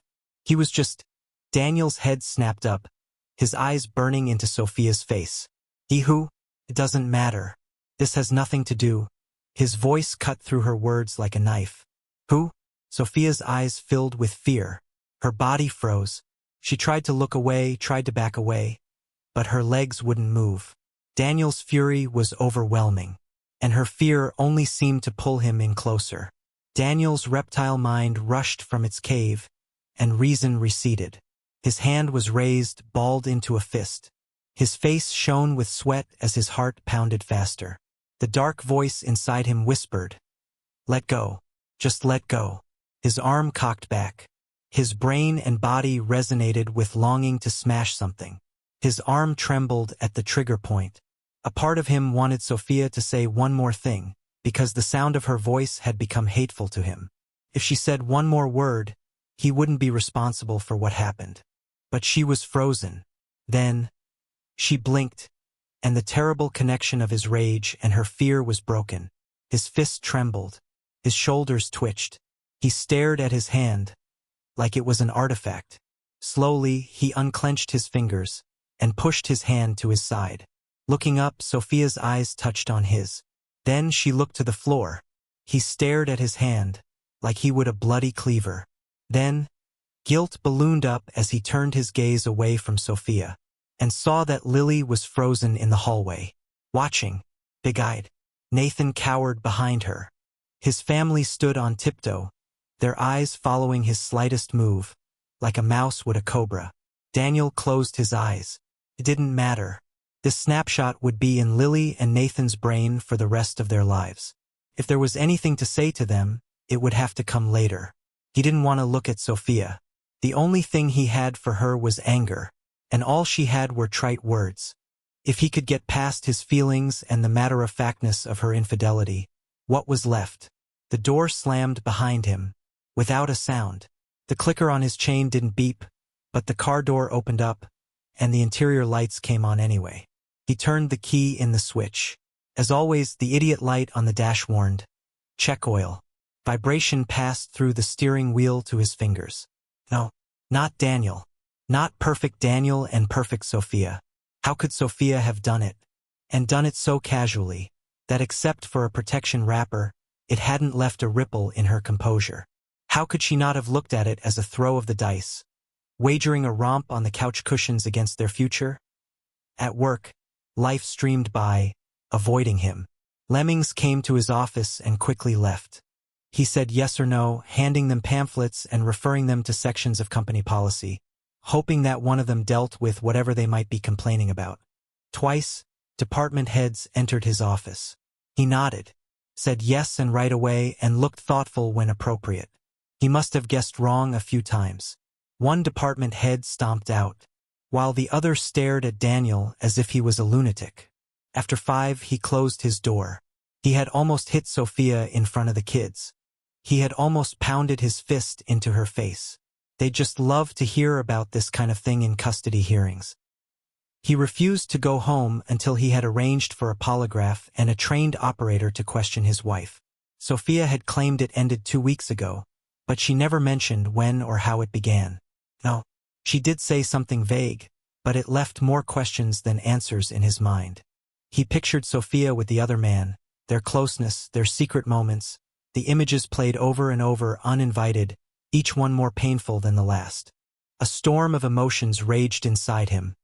He was just. Daniel's head snapped up, his eyes burning into Sophia's face. He who? It doesn't matter. This has nothing to do. His voice cut through her words like a knife. Who? Sophia's eyes filled with fear. Her body froze. She tried to look away, tried to back away, but her legs wouldn't move. Daniel's fury was overwhelming, and her fear only seemed to pull him in closer. Daniel's reptile mind rushed from its cave, and reason receded. His hand was raised, balled into a fist. His face shone with sweat as his heart pounded faster. The dark voice inside him whispered, let go. Just let go. His arm cocked back. His brain and body resonated with longing to smash something. His arm trembled at the trigger point. A part of him wanted Sophia to say one more thing, because the sound of her voice had become hateful to him. If she said one more word, he wouldn't be responsible for what happened. But she was frozen. Then, she blinked, and the terrible connection of his rage and her fear was broken. His fist trembled. His shoulders twitched. He stared at his hand, like it was an artifact. Slowly, he unclenched his fingers and pushed his hand to his side. Looking up, Sophia's eyes touched on his. Then she looked to the floor. He stared at his hand, like he would a bloody cleaver. Then, guilt ballooned up as he turned his gaze away from Sophia, and saw that Lily was frozen in the hallway, watching, big-eyed. Nathan cowered behind her. His family stood on tiptoe, their eyes following his slightest move, like a mouse would a cobra. Daniel closed his eyes. It didn't matter. This snapshot would be in Lily and Nathan's brain for the rest of their lives. If there was anything to say to them, it would have to come later. He didn't want to look at Sophia. The only thing he had for her was anger, and all she had were trite words. If he could get past his feelings and the matter-of-factness of her infidelity, what was left? The door slammed behind him, without a sound. The clicker on his chain didn't beep, but the car door opened up, and the interior lights came on anyway. He turned the key in the switch. As always, the idiot light on the dash warned, "Check oil." Vibration passed through the steering wheel to his fingers. No, not Daniel. Not perfect Daniel and perfect Sophia. How could Sophia have done it? And done it so casually, that except for a protection wrapper, it hadn't left a ripple in her composure. How could she not have looked at it as a throw of the dice, wagering a romp on the couch cushions against their future? At work, life streamed by, avoiding him. Lemmings came to his office and quickly left. He said yes or no, handing them pamphlets and referring them to sections of company policy, hoping that one of them dealt with whatever they might be complaining about. Twice, department heads entered his office. He nodded, said yes and right away, and looked thoughtful when appropriate. He must have guessed wrong a few times. One department head stomped out, while the other stared at Daniel as if he was a lunatic. After 5, he closed his door. He had almost hit Sophia in front of the kids. He had almost pounded his fist into her face. They'd just love to hear about this kind of thing in custody hearings. He refused to go home until he had arranged for a polygraph and a trained operator to question his wife. Sophia had claimed it ended 2 weeks ago, but she never mentioned when or how it began. No, she did say something vague, but it left more questions than answers in his mind. He pictured Sophia with the other man, their closeness, their secret moments. The images played over and over, uninvited, each one more painful than the last. A storm of emotions raged inside him.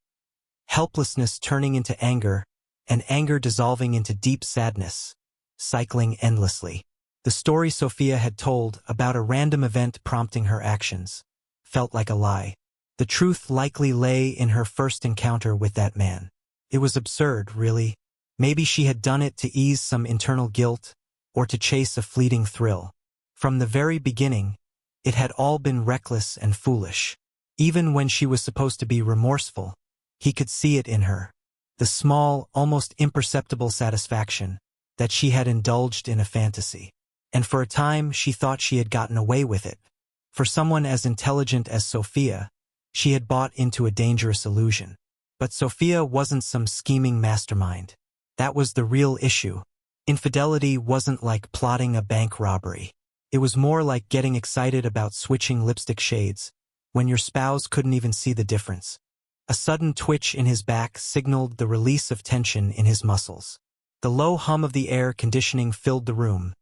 Helplessness turning into anger, and anger dissolving into deep sadness, cycling endlessly. The story Sophia had told about a random event prompting her actions felt like a lie. The truth likely lay in her first encounter with that man. It was absurd, really. Maybe she had done it to ease some internal guilt, or to chase a fleeting thrill. From the very beginning, it had all been reckless and foolish. Even when she was supposed to be remorseful, he could see it in her. The small, almost imperceptible satisfaction that she had indulged in a fantasy. And for a time, she thought she had gotten away with it. For someone as intelligent as Sophia, she had bought into a dangerous illusion. But Sophia wasn't some scheming mastermind. That was the real issue. Infidelity wasn't like plotting a bank robbery. It was more like getting excited about switching lipstick shades, when your spouse couldn't even see the difference. A sudden twitch in his back signaled the release of tension in his muscles. The low hum of the air conditioning filled the room,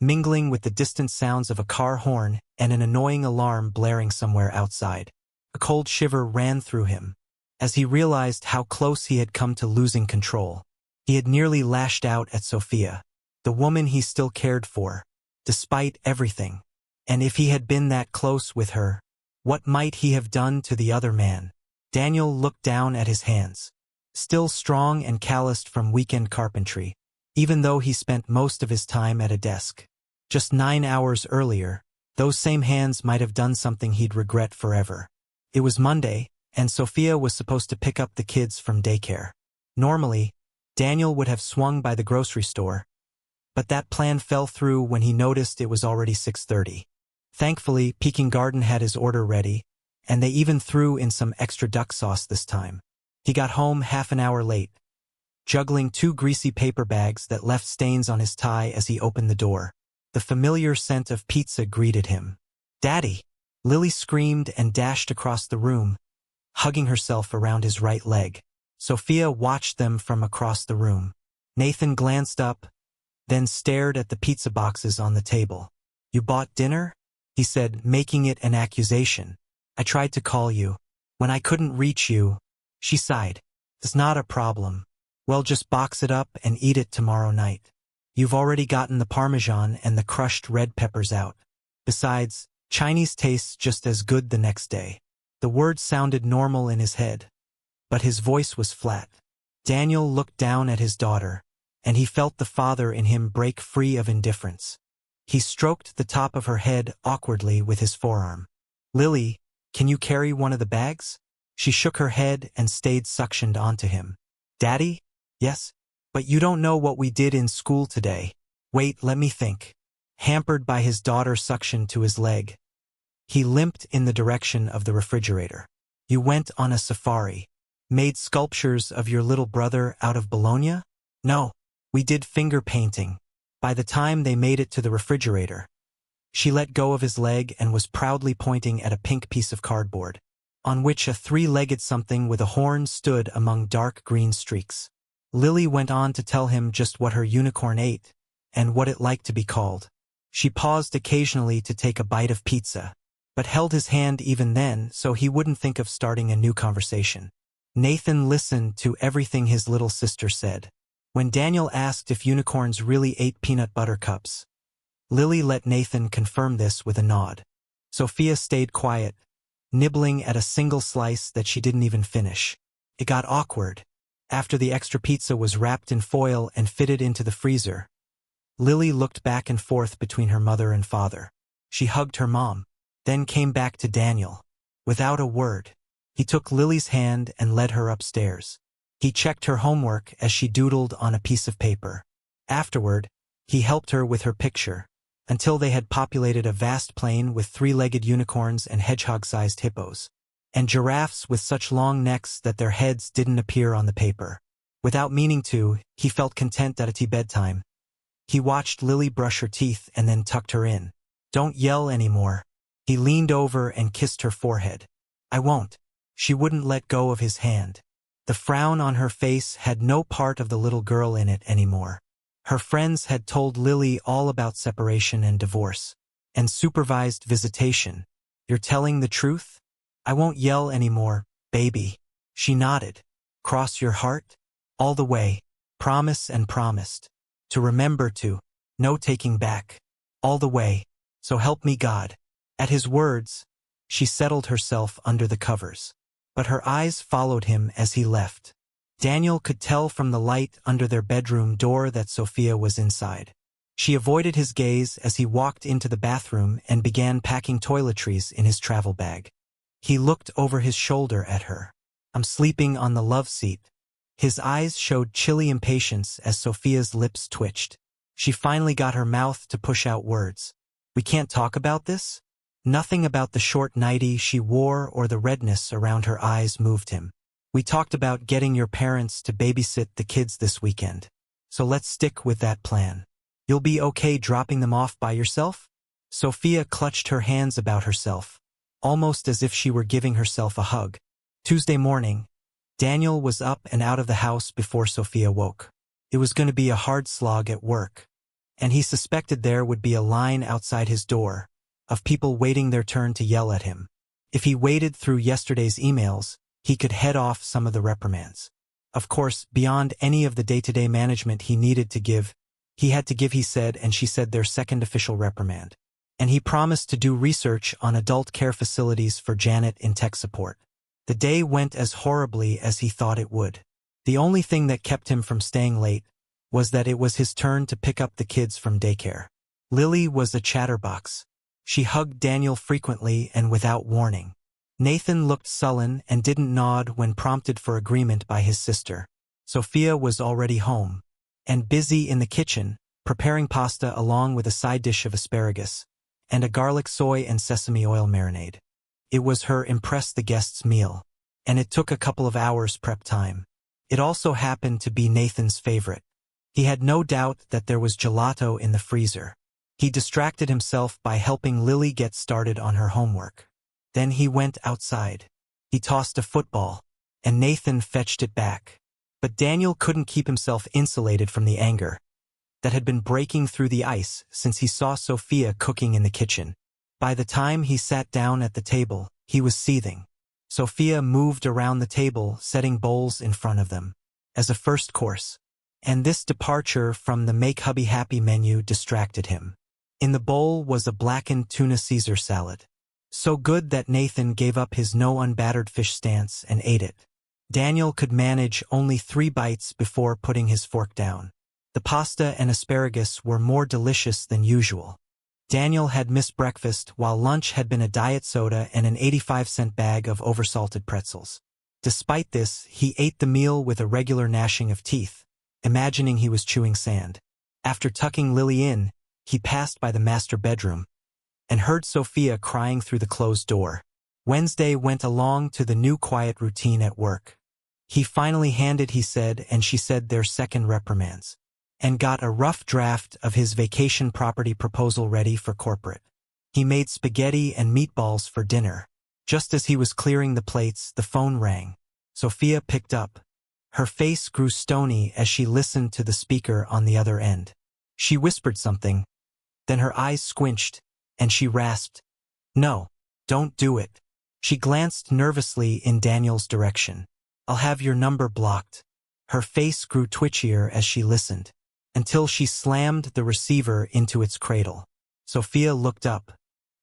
mingling with the distant sounds of a car horn and an annoying alarm blaring somewhere outside. A cold shiver ran through him, as he realized how close he had come to losing control. He had nearly lashed out at Sophia, the woman he still cared for, despite everything. And if he had been that close with her, what might he have done to the other man? Daniel looked down at his hands, still strong and calloused from weekend carpentry, even though he spent most of his time at a desk. Just 9 hours earlier, those same hands might have done something he'd regret forever. It was Monday, and Sophia was supposed to pick up the kids from daycare. Normally, Daniel would have swung by the grocery store, but that plan fell through when he noticed it was already 6:30. Thankfully, Peking Garden had his order ready, and they even threw in some extra duck sauce this time. He got home half an hour late, juggling 2 greasy paper bags that left stains on his tie as he opened the door. The familiar scent of pizza greeted him. "Daddy!" Lily screamed and dashed across the room, hugging herself around his right leg. Sophia watched them from across the room. Nathan glanced up, then stared at the pizza boxes on the table. "You bought dinner?" he said, making it an accusation. "I tried to call you. When I couldn't reach you," she sighed. "It's not a problem. Well, just box it up and eat it tomorrow night. You've already gotten the Parmesan and the crushed red peppers out. Besides, Chinese tastes just as good the next day." The words sounded normal in his head, but his voice was flat. Daniel looked down at his daughter, and he felt the father in him break free of indifference. He stroked the top of her head awkwardly with his forearm. "Lily, can you carry one of the bags?" She shook her head and stayed suctioned onto him. "Daddy? Yes? But you don't know what we did in school today. Wait, let me think." Hampered by his daughter's suction to his leg, he limped in the direction of the refrigerator. "You went on a safari. Made sculptures of your little brother out of Bologna?" "No. We did finger painting." By the time they made it to the refrigerator, she let go of his leg and was proudly pointing at a pink piece of cardboard, on which a three-legged something with a horn stood among dark green streaks. Lily went on to tell him just what her unicorn ate, and what it liked to be called. She paused occasionally to take a bite of pizza, but held his hand even then so he wouldn't think of starting a new conversation. Nathan listened to everything his little sister said. When Daniel asked if unicorns really ate peanut butter cups, Lily let Nathan confirm this with a nod. Sophia stayed quiet, nibbling at a single slice that she didn't even finish. It got awkward. After the extra pizza was wrapped in foil and fitted into the freezer, Lily looked back and forth between her mother and father. She hugged her mom, then came back to Daniel. Without a word, he took Lily's hand and led her upstairs. He checked her homework as she doodled on a piece of paper. Afterward, he helped her with her picture, until they had populated a vast plain with three-legged unicorns and hedgehog-sized hippos, and giraffes with such long necks that their heads didn't appear on the paper. Without meaning to, he felt content at tea bedtime. He watched Lily brush her teeth and then tucked her in. "Don't yell anymore." He leaned over and kissed her forehead. "I won't." She wouldn't let go of his hand. The frown on her face had no part of the little girl in it anymore. Her friends had told Lily all about separation and divorce, and supervised visitation. "You're telling the truth?" "I won't yell anymore, baby." She nodded. "Cross your heart?" "All the way. Promise and promised. To remember to. No taking back. All the way. So help me God." At his words, she settled herself under the covers, but her eyes followed him as he left. Daniel could tell from the light under their bedroom door that Sophia was inside. She avoided his gaze as he walked into the bathroom and began packing toiletries in his travel bag. He looked over his shoulder at her. "I'm sleeping on the love seat." His eyes showed chilly impatience as Sophia's lips twitched. She finally got her mouth to push out words. "We can't talk about this?" Nothing about the short nightie she wore or the redness around her eyes moved him. "We talked about getting your parents to babysit the kids this weekend. So let's stick with that plan. You'll be okay dropping them off by yourself?" Sophia clutched her hands about herself, almost as if she were giving herself a hug. Tuesday morning, Daniel was up and out of the house before Sophia woke. It was going to be a hard slog at work, and he suspected there would be a line outside his door of people waiting their turn to yell at him. If he waded through yesterday's emails, he could head off some of the reprimands. Of course, beyond any of the day-to-day management he needed to give, he had to give, he said, and she said, their second official reprimand. And he promised to do research on adult care facilities for Janet in tech support. The day went as horribly as he thought it would. The only thing that kept him from staying late was that it was his turn to pick up the kids from daycare. Lily was a chatterbox. She hugged Daniel frequently and without warning. Nathan looked sullen and didn't nod when prompted for agreement by his sister. Sophia was already home, and busy in the kitchen, preparing pasta along with a side dish of asparagus, and a garlic, soy, and sesame oil marinade. It was her impress the guests meal, and it took a couple of hours prep time. It also happened to be Nathan's favorite. He had no doubt that there was gelato in the freezer. He distracted himself by helping Lily get started on her homework. Then he went outside. He tossed a football, and Nathan fetched it back. But Daniel couldn't keep himself insulated from the anger that had been breaking through the ice since he saw Sophia cooking in the kitchen. By the time he sat down at the table, he was seething. Sophia moved around the table, setting bowls in front of them as a first course. And this departure from the Make Hubby Happy menu distracted him. In the bowl was a blackened tuna Caesar salad. So good that Nathan gave up his no unbattered fish stance and ate it. Daniel could manage only 3 bites before putting his fork down. The pasta and asparagus were more delicious than usual. Daniel had missed breakfast while lunch had been a diet soda and an 85-cent bag of oversalted pretzels. Despite this, he ate the meal with a regular gnashing of teeth, imagining he was chewing sand. After tucking Lily in, he passed by the master bedroom and heard Sophia crying through the closed door. Wednesday went along to the new quiet routine at work. He finally handed, he said, and she said their second reprimands, and got a rough draft of his vacation property proposal ready for corporate. He made spaghetti and meatballs for dinner. Just as he was clearing the plates, the phone rang. Sophia picked up. Her face grew stony as she listened to the speaker on the other end. She whispered something, then her eyes squinched, and she rasped, "No, don't do it." She glanced nervously in Daniel's direction. "I'll have your number blocked." Her face grew twitchier as she listened, until she slammed the receiver into its cradle. Sophia looked up,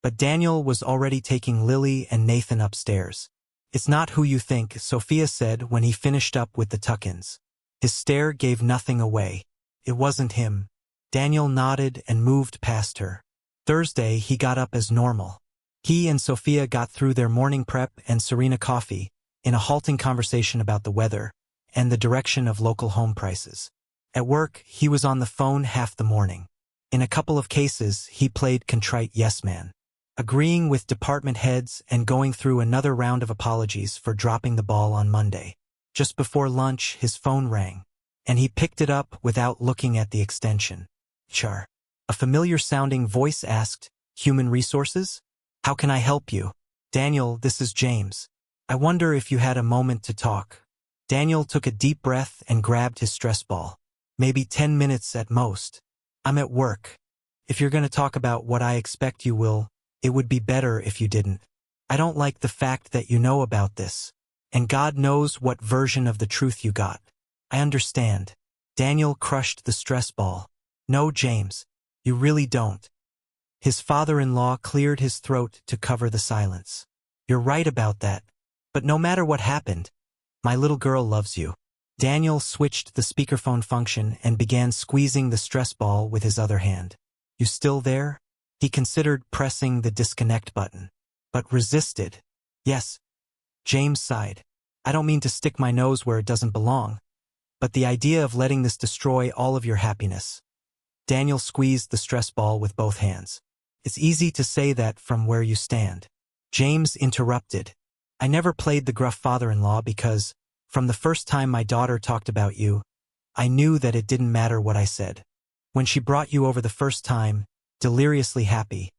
but Daniel was already taking Lily and Nathan upstairs. "It's not who you think," Sophia said when he finished up with the tuck-ins. His stare gave nothing away. It wasn't him. Daniel nodded and moved past her. Thursday, he got up as normal. He and Sophia got through their morning prep and Serena coffee in a halting conversation about the weather and the direction of local home prices. At work, he was on the phone half the morning. In a couple of cases, he played contrite yes-man, agreeing with department heads and going through another round of apologies for dropping the ball on Monday. Just before lunch, his phone rang, and he picked it up without looking at the extension. "Char." A familiar-sounding voice asked, "Human Resources? How can I help you?" "Daniel, this is James. I wonder if you had a moment to talk." Daniel took a deep breath and grabbed his stress ball. "Maybe 10 minutes at most. I'm at work. If you're going to talk about what I expect you will, it would be better if you didn't. I don't like the fact that you know about this, and God knows what version of the truth you got. I understand." Daniel crushed the stress ball. "No, James, you really don't." His father-in-law cleared his throat to cover the silence. "You're right about that. But no matter what happened, my little girl loves you." Daniel switched the speakerphone function and began squeezing the stress ball with his other hand. "You still there?" He considered pressing the disconnect button, but resisted. "Yes." James sighed. "I don't mean to stick my nose where it doesn't belong, but the idea of letting this destroy all of your happiness." Daniel squeezed the stress ball with both hands. "It's easy to say that from where you stand." James interrupted. "I never played the gruff father-in-law because, from the first time my daughter talked about you, I knew that it didn't matter what I said. When she brought you over the first time, deliriously happy,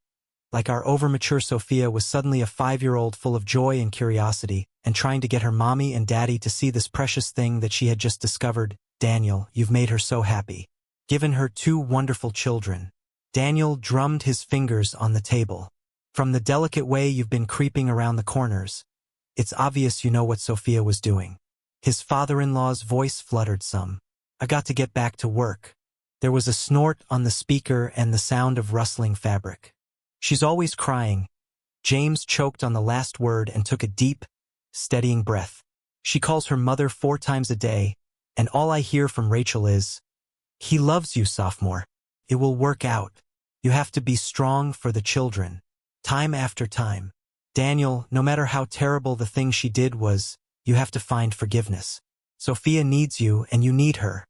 like our overmature Sophia was suddenly a 5-year-old full of joy and curiosity and trying to get her mommy and daddy to see this precious thing that she had just discovered. Daniel, you've made her so happy. Given her 2 wonderful children." Daniel drummed his fingers on the table. "From the delicate way you've been creeping around the corners, it's obvious you know what Sophia was doing." His father-in-law's voice fluttered some. "I got to get back to work." There was a snort on the speaker and the sound of rustling fabric. "She's always crying." James choked on the last word and took a deep, steadying breath. "She calls her mother 4 times a day, and all I hear from Rachel is, 'He loves you, sophomore. It will work out. You have to be strong for the children.' Time after time. Daniel, no matter how terrible the thing she did was, you have to find forgiveness. Sophia needs you and you need her."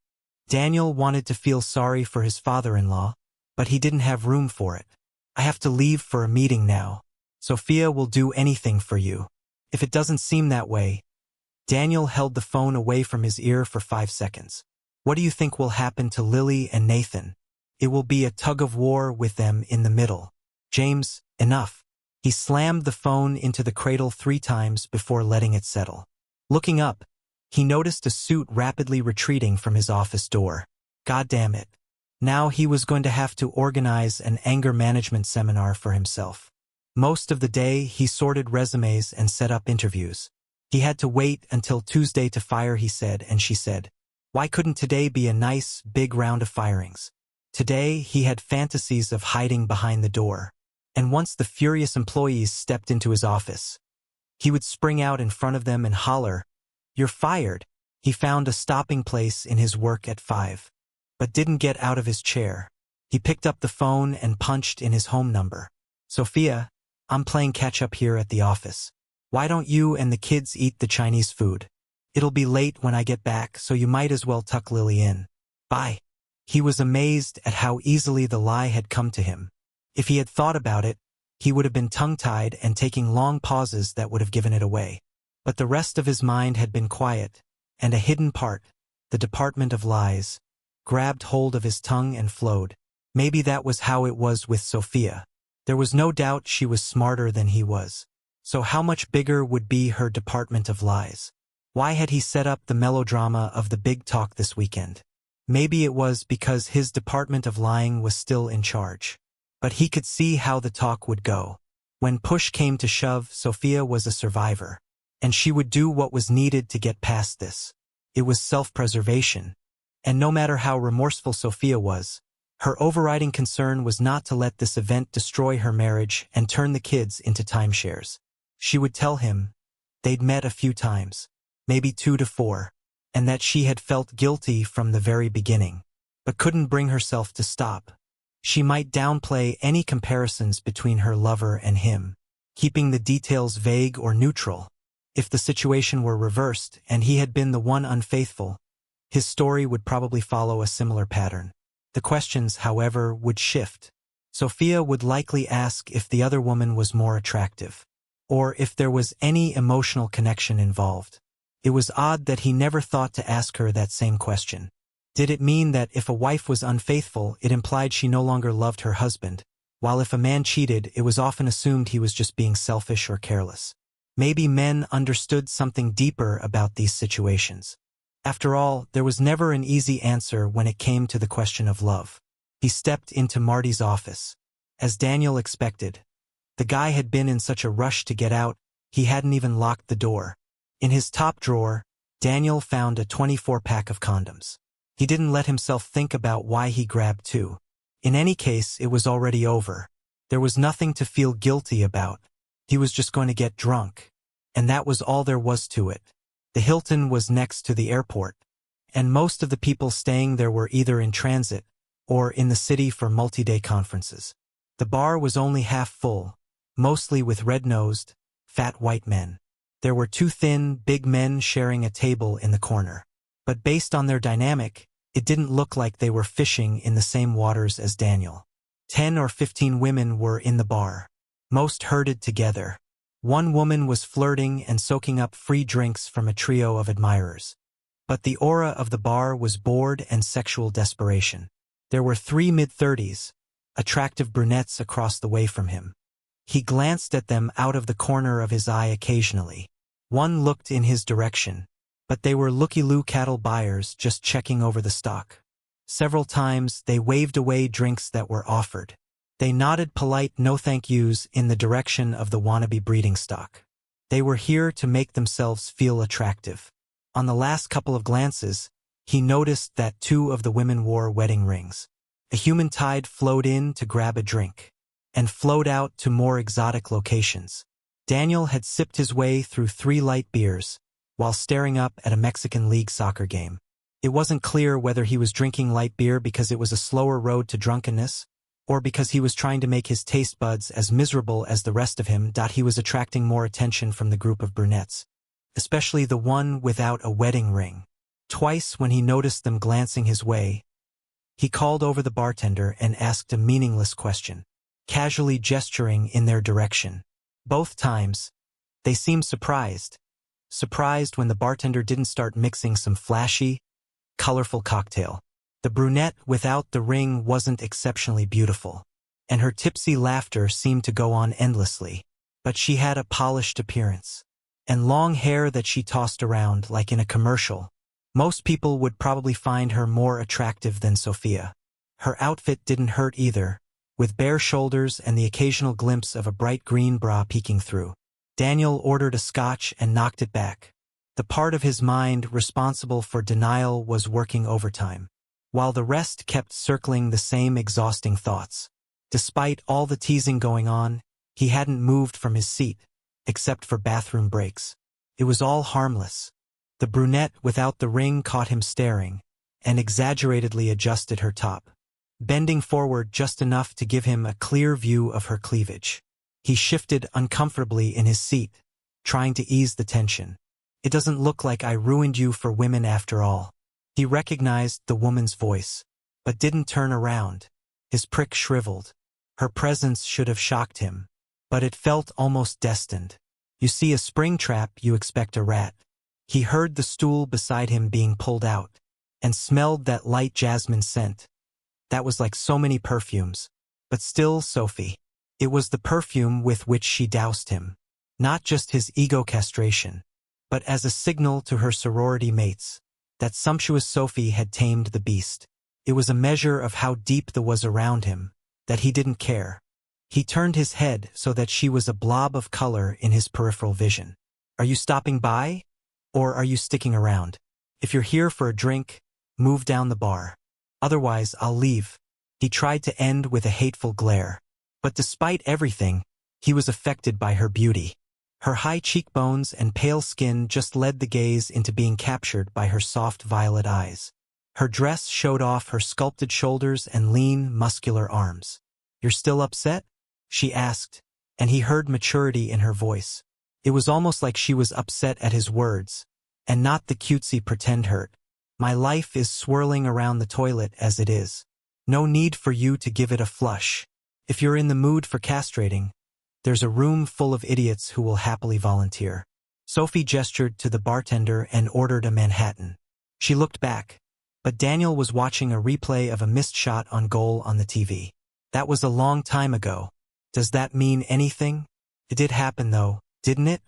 Daniel wanted to feel sorry for his father-in-law, but he didn't have room for it. "I have to leave for a meeting now. Sophia will do anything for you. If it doesn't seem that way." Daniel held the phone away from his ear for 5 seconds. "What do you think will happen to Lily and Nathan?" "It will be a tug-of-war with them in the middle." "James, enough." He slammed the phone into the cradle 3 times before letting it settle. Looking up, he noticed a suit rapidly retreating from his office door. God damn it. Now he was going to have to organize an anger management seminar for himself. Most of the day, he sorted resumes and set up interviews. He had to wait until Tuesday to fire, he said, and she said, why couldn't today be a nice, big round of firings? Today, he had fantasies of hiding behind the door. And once the furious employees stepped into his office, he would spring out in front of them and holler, you're fired. He found a stopping place in his work at 5, but didn't get out of his chair. He picked up the phone and punched in his home number. Sophia, I'm playing catch-up here at the office. Why don't you and the kids eat the Chinese food? It'll be late when I get back, so you might as well tuck Lily in. Bye. He was amazed at how easily the lie had come to him. If he had thought about it, he would have been tongue-tied and taking long pauses that would have given it away. But the rest of his mind had been quiet, and a hidden part, the Department of Lies, grabbed hold of his tongue and flowed. Maybe that was how it was with Sophia. There was no doubt she was smarter than he was. So how much bigger would be her Department of Lies? Why had he set up the melodrama of the big talk this weekend? Maybe it was because his Department of Lying was still in charge. But he could see how the talk would go. When push came to shove, Sophia was a survivor. And she would do what was needed to get past this. It was self-preservation. And no matter how remorseful Sophia was, her overriding concern was not to let this event destroy her marriage and turn the kids into timeshares. She would tell him they'd met a few times, maybe 2 to 4, and that she had felt guilty from the very beginning, but couldn't bring herself to stop. She might downplay any comparisons between her lover and him, keeping the details vague or neutral. If the situation were reversed and he had been the one unfaithful, his story would probably follow a similar pattern. The questions, however, would shift. Sophia would likely ask if the other woman was more attractive, or if there was any emotional connection involved. It was odd that he never thought to ask her that same question. Did it mean that if a wife was unfaithful, it implied she no longer loved her husband, while if a man cheated, it was often assumed he was just being selfish or careless? Maybe men understood something deeper about these situations. After all, there was never an easy answer when it came to the question of love. He stepped into Marty's office. As Daniel expected, the guy had been in such a rush to get out, he hadn't even locked the door. In his top drawer, Daniel found a 24-pack of condoms. He didn't let himself think about why he grabbed 2. In any case, it was already over. There was nothing to feel guilty about. He was just going to get drunk. And that was all there was to it. The Hilton was next to the airport, and most of the people staying there were either in transit or in the city for multi-day conferences. The bar was only half full, mostly with red-nosed, fat white men. There were 2 thin, big men sharing a table in the corner. But based on their dynamic, it didn't look like they were fishing in the same waters as Daniel. 10 or 15 women were in the bar, most herded together. One woman was flirting and soaking up free drinks from a trio of admirers. But the aura of the bar was bored and sexual desperation. There were 3 mid-30s, attractive brunettes across the way from him. He glanced at them out of the corner of his eye occasionally. One looked in his direction, but they were looky-loo cattle buyers just checking over the stock. Several times they waved away drinks that were offered. They nodded polite no thank yous in the direction of the wannabe breeding stock. They were here to make themselves feel attractive. On the last couple of glances, he noticed that 2 of the women wore wedding rings. A human tide flowed in to grab a drink, and flowed out to more exotic locations. Daniel had sipped his way through 3 light beers, while staring up at a Mexican League soccer game. It wasn't clear whether he was drinking light beer because it was a slower road to drunkenness, or because he was trying to make his taste buds as miserable as the rest of him. He was attracting more attention from the group of brunettes, especially the one without a wedding ring. Twice when he noticed them glancing his way, he called over the bartender and asked a meaningless question, casually gesturing in their direction. Both times, they seemed surprised. Surprised when the bartender didn't start mixing some flashy, colorful cocktail. The brunette without the ring wasn't exceptionally beautiful, and her tipsy laughter seemed to go on endlessly, but she had a polished appearance. and long hair that she tossed around like in a commercial. Most people would probably find her more attractive than Sophia. Her outfit didn't hurt either, with bare shoulders and the occasional glimpse of a bright green bra peeking through. Daniel ordered a scotch and knocked it back. The part of his mind responsible for denial was working overtime, while the rest kept circling the same exhausting thoughts. Despite all the teasing going on, he hadn't moved from his seat, except for bathroom breaks. It was all harmless. The brunette without the ring caught him staring, and exaggeratedly adjusted her top, bending forward just enough to give him a clear view of her cleavage. He shifted uncomfortably in his seat, trying to ease the tension. "It doesn't look like I ruined you for women after all." He recognized the woman's voice, but didn't turn around. His prick shriveled. Her presence should have shocked him, but it felt almost destined. You see a spring trap, you expect a rat. He heard the stool beside him being pulled out, and smelled that light jasmine scent. That was like so many perfumes. But still Sophie. It was the perfume with which she doused him. Not just his ego castration, but as a signal to her sorority mates that sumptuous Sophie had tamed the beast. It was a measure of how deep the was around him, that he didn't care. He turned his head so that she was a blob of color in his peripheral vision. "Are you stopping by? Or are you sticking around? If you're here for a drink, move down the bar. Otherwise, I'll leave." He tried to end with a hateful glare. But despite everything, he was affected by her beauty. Her high cheekbones and pale skin just led the gaze into being captured by her soft violet eyes. Her dress showed off her sculpted shoulders and lean, muscular arms. "You're still upset?" she asked, and he heard maturity in her voice. It was almost like she was upset at his words, and not the cutesy pretend hurt. "My life is swirling around the toilet as it is. No need for you to give it a flush. If you're in the mood for castrating, there's a room full of idiots who will happily volunteer." Sophie gestured to the bartender and ordered a Manhattan. She looked back, but Daniel was watching a replay of a missed shot on goal on the TV. "That was a long time ago. Does that mean anything? It did happen though, didn't it?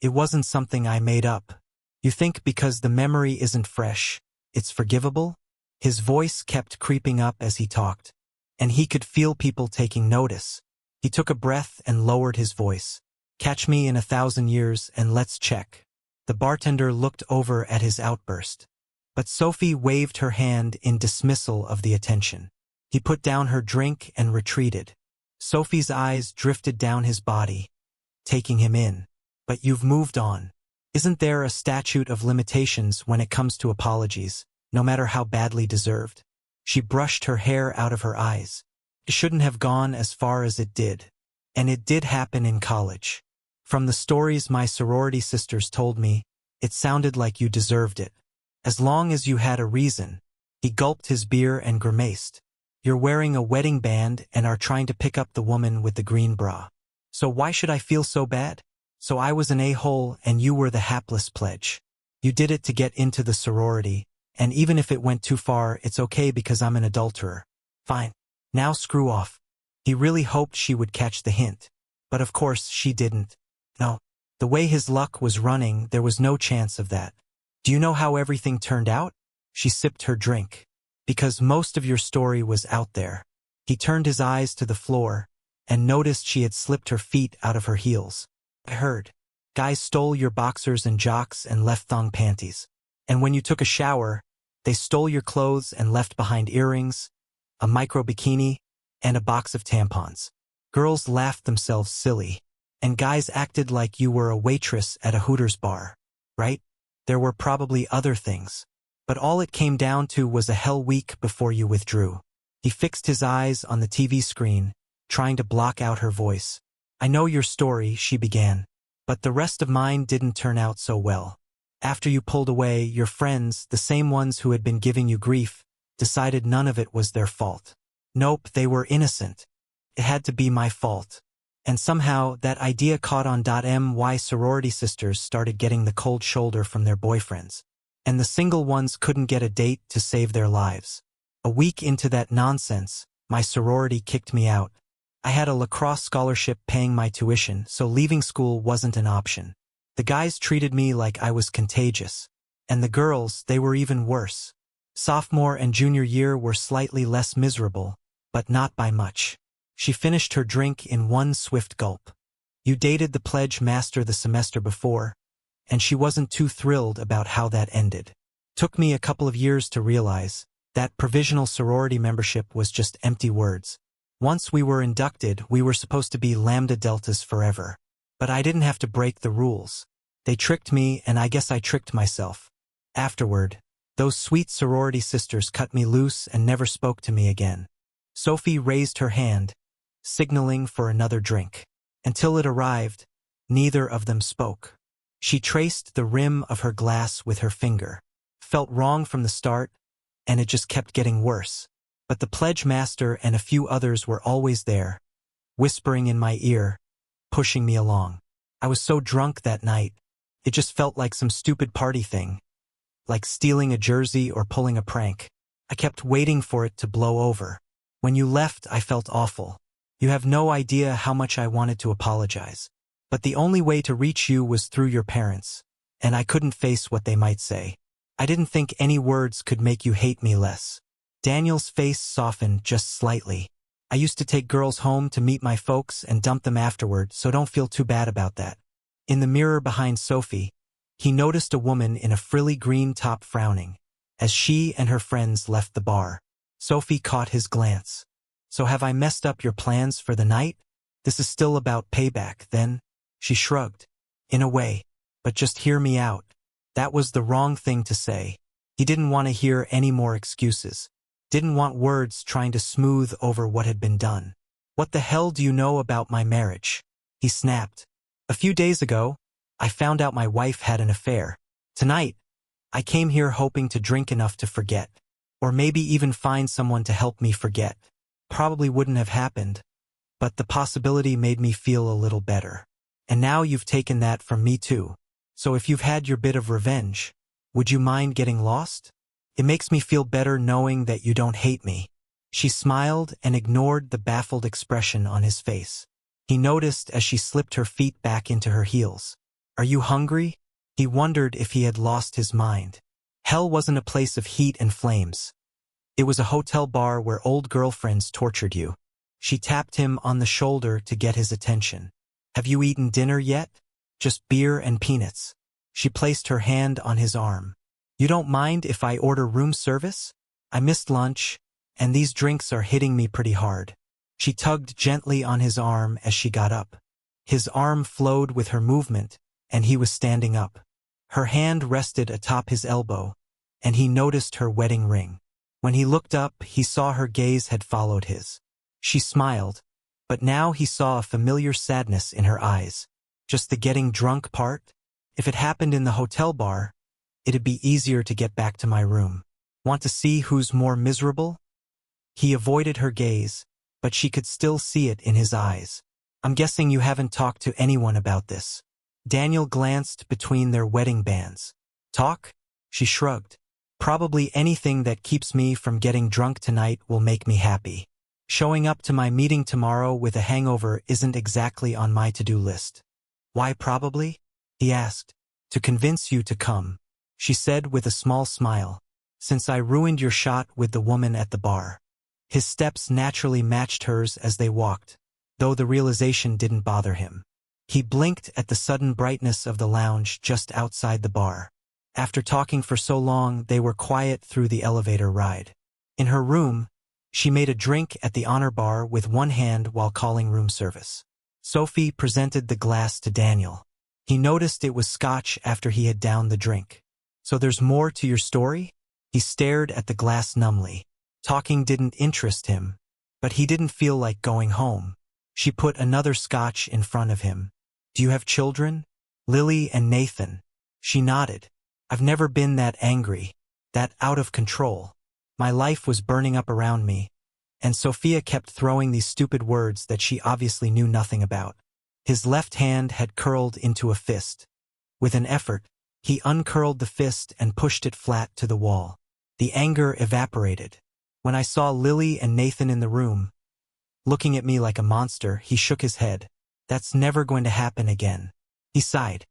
It wasn't something I made up. You think because the memory isn't fresh, it's forgivable?" His voice kept creeping up as he talked, and he could feel people taking notice. He took a breath and lowered his voice. "Catch me in 1,000 years and let's check." The bartender looked over at his outburst, but Sophie waved her hand in dismissal of the attention. He put down her drink and retreated. Sophie's eyes drifted down his body, taking him in. "But you've moved on. Isn't there a statute of limitations when it comes to apologies, no matter how badly deserved?" She brushed her hair out of her eyes. "It shouldn't have gone as far as it did. And it did happen in college. From the stories my sorority sisters told me, it sounded like you deserved it. As long as you had a reason." He gulped his beer and grimaced. "You're wearing a wedding band and are trying to pick up the woman with the green bra. So why should I feel so bad? So I was an a-hole and you were the hapless pledge. You did it to get into the sorority, and even if it went too far, it's okay because I'm an adulterer. Fine. Now screw off." He really hoped she would catch the hint, but of course she didn't. No. The way his luck was running, there was no chance of that. "Do you know how everything turned out?" She sipped her drink. "Because most of your story was out there." He turned his eyes to the floor and noticed she had slipped her feet out of her heels. "I heard. Guys stole your boxers and jocks and left thong panties. And when you took a shower, they stole your clothes and left behind earrings, a micro bikini, and a box of tampons. Girls laughed themselves silly, and guys acted like you were a waitress at a Hooters bar, right? There were probably other things. But all it came down to was a hell week before you withdrew." He fixed his eyes on the TV screen, trying to block out her voice. "I know your story," she began, "but the rest of mine didn't turn out so well. After you pulled away, your friends, the same ones who had been giving you grief, decided none of it was their fault. Nope, they were innocent. It had to be my fault. And somehow, that idea caught on. My sorority sisters started getting the cold shoulder from their boyfriends. And the single ones couldn't get a date to save their lives. A week into that nonsense, my sorority kicked me out. I had a lacrosse scholarship paying my tuition, so leaving school wasn't an option. The guys treated me like I was contagious. And the girls, they were even worse. Sophomore and junior year were slightly less miserable, but not by much. She finished her drink in one swift gulp. You dated the pledge master the semester before, and she wasn't too thrilled about how that ended. Took me a couple of years to realize that provisional sorority membership was just empty words. Once we were inducted, we were supposed to be Lambda Deltas forever. But I didn't have to break the rules. They tricked me, and I guess I tricked myself. Afterward, those sweet sorority sisters cut me loose and never spoke to me again. Sophie raised her hand, signaling for another drink. Until it arrived, neither of them spoke. She traced the rim of her glass with her finger. Felt wrong from the start, and it just kept getting worse. But the pledge master and a few others were always there, whispering in my ear, pushing me along. I was so drunk that night, it just felt like some stupid party thing, like stealing a jersey or pulling a prank. I kept waiting for it to blow over. When you left, I felt awful. You have no idea how much I wanted to apologize. But the only way to reach you was through your parents, and I couldn't face what they might say. I didn't think any words could make you hate me less. Daniel's face softened just slightly. I used to take girls home to meet my folks and dump them afterward, so don't feel too bad about that. In the mirror behind Sophie, he noticed a woman in a frilly green top frowning, as she and her friends left the bar. Sophie caught his glance. So have I messed up your plans for the night? This is still about payback, then? She shrugged. In a way. But just hear me out. That was the wrong thing to say. He didn't want to hear any more excuses. Didn't want words trying to smooth over what had been done. What the hell do you know about my marriage? He snapped. A few days ago, I found out my wife had an affair. Tonight, I came here hoping to drink enough to forget. Or maybe even find someone to help me forget. Probably wouldn't have happened, but the possibility made me feel a little better. And now you've taken that from me too. So if you've had your bit of revenge, would you mind getting lost? It makes me feel better knowing that you don't hate me. She smiled and ignored the baffled expression on his face. He noticed as she slipped her feet back into her heels. Are you hungry? He wondered if he had lost his mind. Hell wasn't a place of heat and flames. It was a hotel bar where old girlfriends tortured you. She tapped him on the shoulder to get his attention. Have you eaten dinner yet? Just beer and peanuts. She placed her hand on his arm. You don't mind if I order room service? I missed lunch, and these drinks are hitting me pretty hard. She tugged gently on his arm as she got up. His arm flowed with her movement, and he was standing up. Her hand rested atop his elbow, and he noticed her wedding ring. When he looked up, he saw her gaze had followed his. She smiled, but now he saw a familiar sadness in her eyes. Just the getting drunk part? If it happened in the hotel bar, it'd be easier to get back to my room. Want to see who's more miserable? He avoided her gaze, but she could still see it in his eyes. I'm guessing you haven't talked to anyone about this. Daniel glanced between their wedding bands. Talk? She shrugged. Probably anything that keeps me from getting drunk tonight will make me happy. Showing up to my meeting tomorrow with a hangover isn't exactly on my to-do list. Why probably? He asked. To convince you to come, she said with a small smile, since I ruined your shot with the woman at the bar. His steps naturally matched hers as they walked, though the realization didn't bother him. He blinked at the sudden brightness of the lounge just outside the bar. After talking for so long, they were quiet through the elevator ride. In her room, she made a drink at the honor bar with one hand while calling room service. Sophie presented the glass to Daniel. He noticed it was scotch after he had downed the drink. So there's more to your story? He stared at the glass numbly. Talking didn't interest him, but he didn't feel like going home. She put another scotch in front of him. Do you have children? Lily and Nathan. She nodded. I've never been that angry, that out of control. My life was burning up around me, and Sophia kept throwing these stupid words that she obviously knew nothing about. His left hand had curled into a fist. With an effort, he uncurled the fist and pushed it flat to the wall. The anger evaporated. When I saw Lily and Nathan in the room, looking at me like a monster, he shook his head. That's never going to happen again. He sighed.